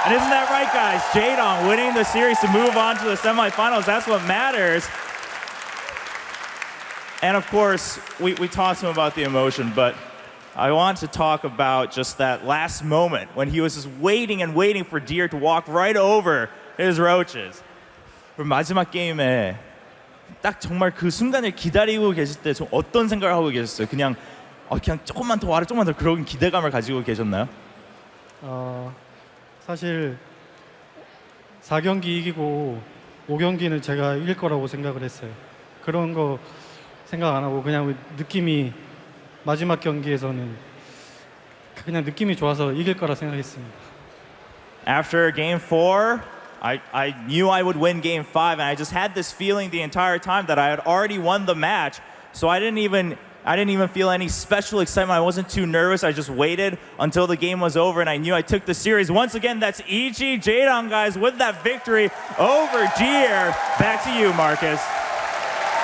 And isn't that right, guys? Jaedong winning the series to move on to the semifinals, that's what matters. And of course, we talked to him about the emotion, but I want to talk about just that last moment when he was just waiting and waiting for Deer to walk right over his roaches. 그럼 마지막 게임에 딱 정말 그 순간을 기다리고 계실 때 어떤 생각을 하고 계셨어요? 그냥 조금만 더 와라, 조금만 더 그런 기대감을 가지고 계셨나요? 사실 4경기 이기고 5경기는 제가 이길 거라고 생각을 했어요. 그런 거 생각 안 하고 그냥 느낌이 마지막 경기에서는 그냥 느낌이 좋아서 이길 거라 생각했습니다. After game 4, I knew I would win game 5, and I just had this feeling the entire time that I had already won the match. So I didn't even feel any special excitement. I wasn't too nervous. I just waited until the game was over, and I knew I took the series. Once again, that's EG Jaedong, guys, with that victory over Deer. Back to you, Marcus.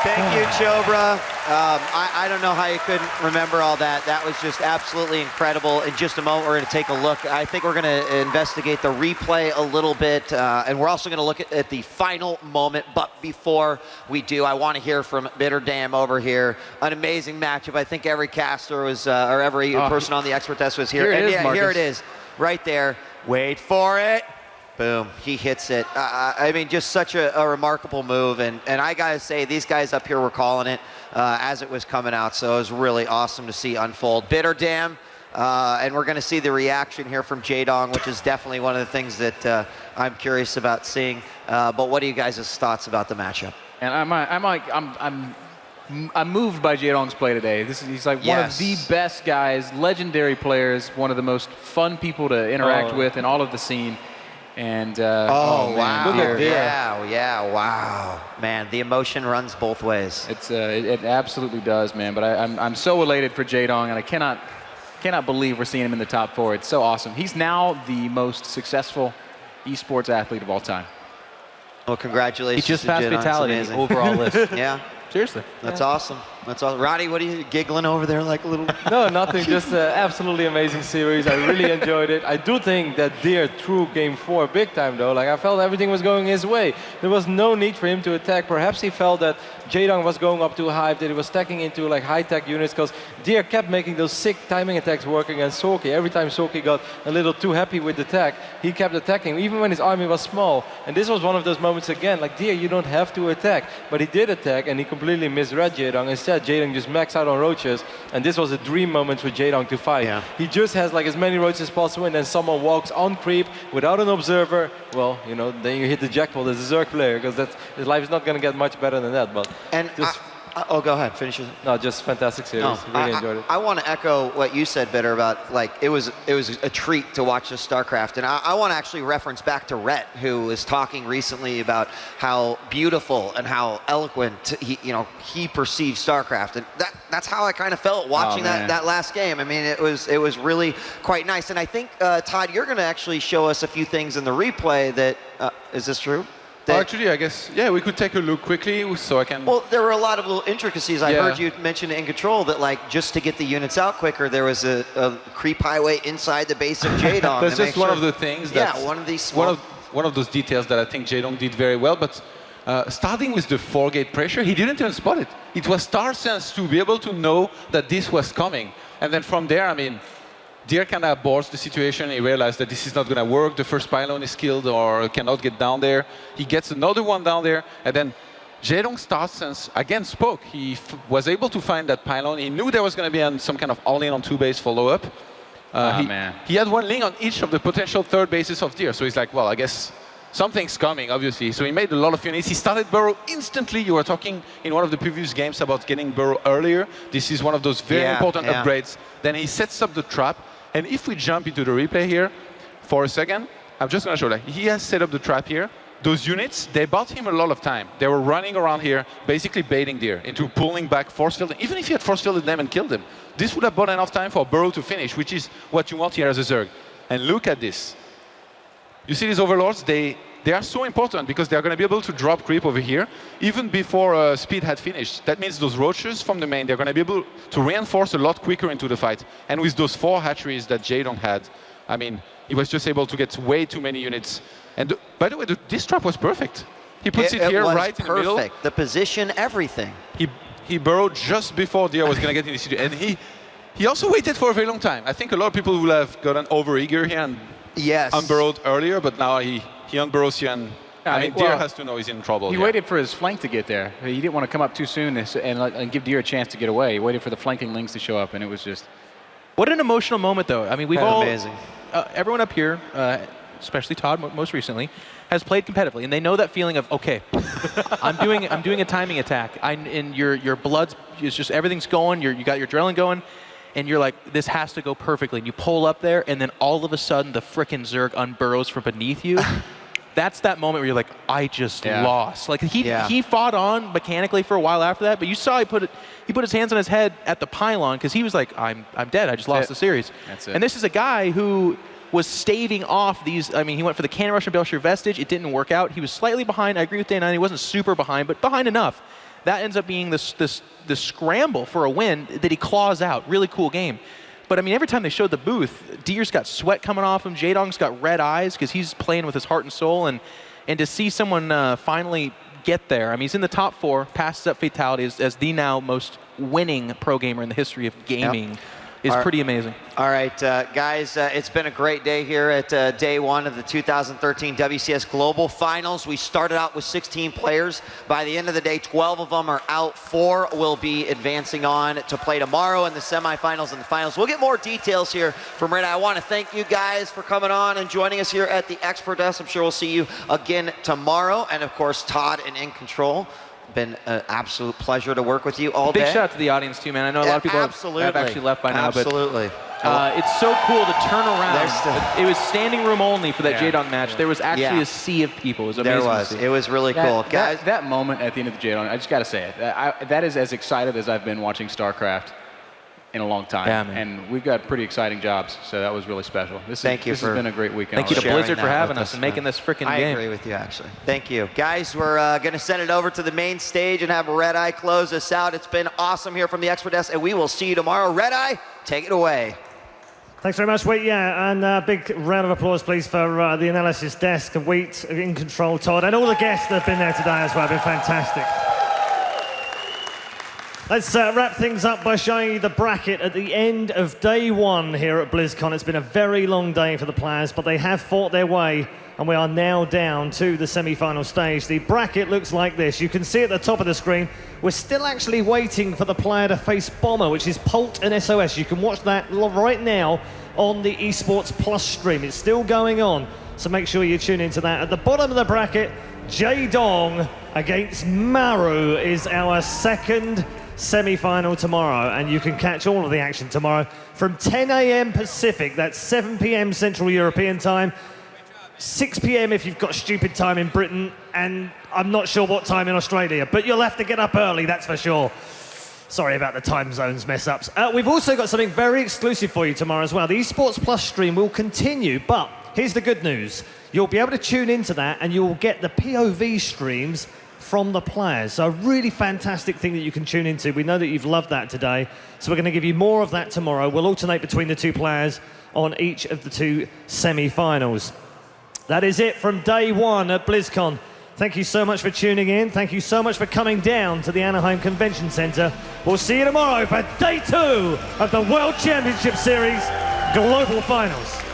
Thank you, Chobra. I don't know how you couldn't remember all that. That was just absolutely incredible. In just a moment, we're going to take a look. I think we're going to investigate the replay a little bit, and we're also going to look at the final moment. But before we do, I want to hear from Bitterdam over here. An amazing matchup. I think every caster was, or every person on the expert test was here. Here it is, right there. Wait for it. Boom, he hits it. I mean, just such a remarkable move. And I gotta say, these guys up here were calling it as it was coming out. So it was really awesome to see unfold. Bitterdam, and we're gonna see the reaction here from Jaedong, which is definitely one of the things that I'm curious about seeing. But what are you guys' thoughts about the matchup? And I'm moved by Jaedong's play today. He's like one of the best guys, legendary players, one of the most fun people to interact with in all of the scene. And wow! Look at Wow! Man, the emotion runs both ways. It absolutely does, man. But I'm so elated for Jaedong, and I cannot believe we're seeing him in the top 4. It's so awesome. He's now the most successful esports athlete of all time. Well, congratulations! He just to passed Jaedong. Vitality overall list. Yeah. Seriously. That's awesome. That's awesome. Roddy, what are you giggling over there like a little? No, nothing. Just an absolutely amazing series. I really enjoyed it. I do think that Deer threw game 4 big time, though. Like, I felt everything was going his way. There was no need for him to attack. Perhaps he felt that Jaedong was going up too high, that he was stacking into like high-tech units, because Deer kept making those sick timing attacks work against Soki. Every time Soki got a little too happy with the attack, he kept attacking, even when his army was small. And this was one of those moments again, like, Deer, you don't have to attack. But he did attack, and he completely misread Jaedong. Instead, Jaedong just maxed out on roaches, and this was a dream moment for Jaedong to fight. Yeah. He just has like as many roaches as possible, and then someone walks on creep without an observer. Well, you know, then you hit the jackpot as a Zerg player, because his life is not going to get much better than that. But and Oh, go ahead. Finish it. No, just fantastic series. Really enjoyed it. I want to echo what you said, Bitter, about like it was a treat to watch this StarCraft, and I want to actually reference back to Ro8, who was talking recently about how beautiful and how eloquent he perceived StarCraft, and that's how I kind of felt watching that last game. I mean, it was really quite nice, and I think Todd, you're going to actually show us a few things in the replay that is this true? Actually, I guess, yeah, we could take a look quickly so I can... Well, there were a lot of little intricacies. I heard you mention in Control that, like, just to get the units out quicker, there was a creep highway inside the base of Jaedong. That's just one of the things that... Yeah, one of these small... One of those details that I think Jaedong did very well, but starting with the 4-gate pressure, he didn't even spot it. It was star sense to be able to know that this was coming. And then from there, I mean, Deer kind of boards the situation. He realized that this is not going to work. The first pylon is killed or cannot get down there. He gets another one down there, and then Jaedong Star Sense again spoke. He was able to find that pylon. He knew there was going to be some kind of all-in on 2-base follow-up. He had one link on each of the potential 3rd bases of Deer. So he's like, well, I guess something's coming, obviously. So he made a lot of units. He started Burrow instantly. You were talking in one of the previous games about getting Burrow earlier. This is one of those very important upgrades. Then he sets up the trap. And if we jump into the replay here for a second, I'm just going to show that he has set up the trap here. Those units, they bought him a lot of time. They were running around here, basically baiting Deer into pulling back, force fielding. Even if he had force fielded them and killed them, this would have bought enough time for Burrow to finish, which is what you want here as a Zerg. And look at this. You see these overlords? They are so important because they're going to be able to drop creep over here even before Speed had finished. That means those roaches from the main, they're going to be able to reinforce a lot quicker into the fight. And with those 4 hatcheries that Jaedong had, I mean, he was just able to get way too many units. And by the way, this trap was perfect. He puts it here right in the middle. Perfect. The position, everything. He burrowed just before Deer was going to get in the city. And he also waited for a very long time. I think a lot of people will have gotten over-eager here and unburrowed earlier, but now he unburrows here, and I mean, Deer has to know he's in trouble. He waited for his flank to get there. He didn't want to come up too soon and give Deer a chance to get away. He waited for the flanking links to show up, and it was just... What an emotional moment, though. I mean, we've all... Amazing. Everyone up here, especially Todd most recently, has played competitively, and they know that feeling of, okay, I'm doing a timing attack, and your blood's just, everything's going, you got your adrenaline going, and you're like, this has to go perfectly. And you pull up there, and then all of a sudden, the frickin' Zerg unburrows from beneath you. That's that moment where you're like, I just lost. Like he fought on mechanically for a while after that, but you saw he put his hands on his head at the pylon because he was like, I'm dead. I just lost the series. That's it. And this is a guy who was staving off these. I mean, he went for the Cannon Rush and Belcher Vestige. It didn't work out. He was slightly behind. I agree with Day9. He wasn't super behind, but behind enough. That ends up being this scramble for a win that he claws out. Really cool game. But I mean, every time they showed the booth, Deer's got sweat coming off him. Jaedong's got red eyes because he's playing with his heart and soul. And to see someone finally get there, I mean, he's in the top 4, passes up Fatality as the now most winning pro gamer in the history of gaming. Is pretty amazing. All right, guys, it's been a great day here at day 1 of the 2013 WCS Global Finals. We started out with 16 players. By the end of the day, 12 of them are out. 4 will be advancing on to play tomorrow in the semifinals and the finals. We'll get more details here from Ro8. I want to thank you guys for coming on and joining us here at the Expert Desk. I'm sure we'll see you again tomorrow. And of course, Todd and In Control. Been an absolute pleasure to work with you all day. Big shout out to the audience too, man. I know a lot of people have actually left by now, but it's so cool to turn around. It was standing room only for that Jaedong match. There was actually a sea of people. It was amazing. There was. It was really cool, guys. That moment at the end of the Jaedong, I just got to say it. That is as excited as I've been watching StarCraft in a long time. Yeah, man. And we've got pretty exciting jobs, so that was really special. This has been a great weekend. Thank you to Blizzard for having us and making this freaking game. I agree with you, actually. Thank you. Guys, we're going to send it over to the main stage and have Red-Eye close us out. It's been awesome here from the Expert Desk, and we will see you tomorrow. Red-Eye, take it away. Thanks very much, Wheat. Yeah, and a big round of applause, please, for the analysis desk of Wheat, In Control, Todd, and all the guests that have been there today as well. Been fantastic. Let's wrap things up by showing you the bracket at the end of day 1 here at BlizzCon. It's been a very long day for the players, but they have fought their way, and we are now down to the semi-final stage. The bracket looks like this. You can see at the top of the screen, we're still actually waiting for the player to face Bomber, which is Polt and SOS. You can watch that right now on the Esports Plus stream. It's still going on, so make sure you tune into that. At the bottom of the bracket, Jaedong against Maru is our second semi-final tomorrow, and you can catch all of the action tomorrow from 10 a.m. Pacific. That's 7 p.m. Central European time, 6 p.m. if you've got stupid time in Britain, and I'm not sure what time in Australia, but you'll have to get up early, that's for sure. Sorry about the time zones mess-ups. We've also got something very exclusive for you tomorrow as well. The Esports Plus stream will continue, but here's the good news. You'll be able to tune into that, and you'll get the POV streams from the players. So a really fantastic thing that you can tune into. We know that you've loved that today, so we're going to give you more of that tomorrow. We'll alternate between the two players on each of the two semi-finals. That is it from day one at BlizzCon. Thank you so much for tuning in. Thank you so much for coming down to the Anaheim Convention Center. We'll see you tomorrow for day 2 of the World Championship Series Global Finals.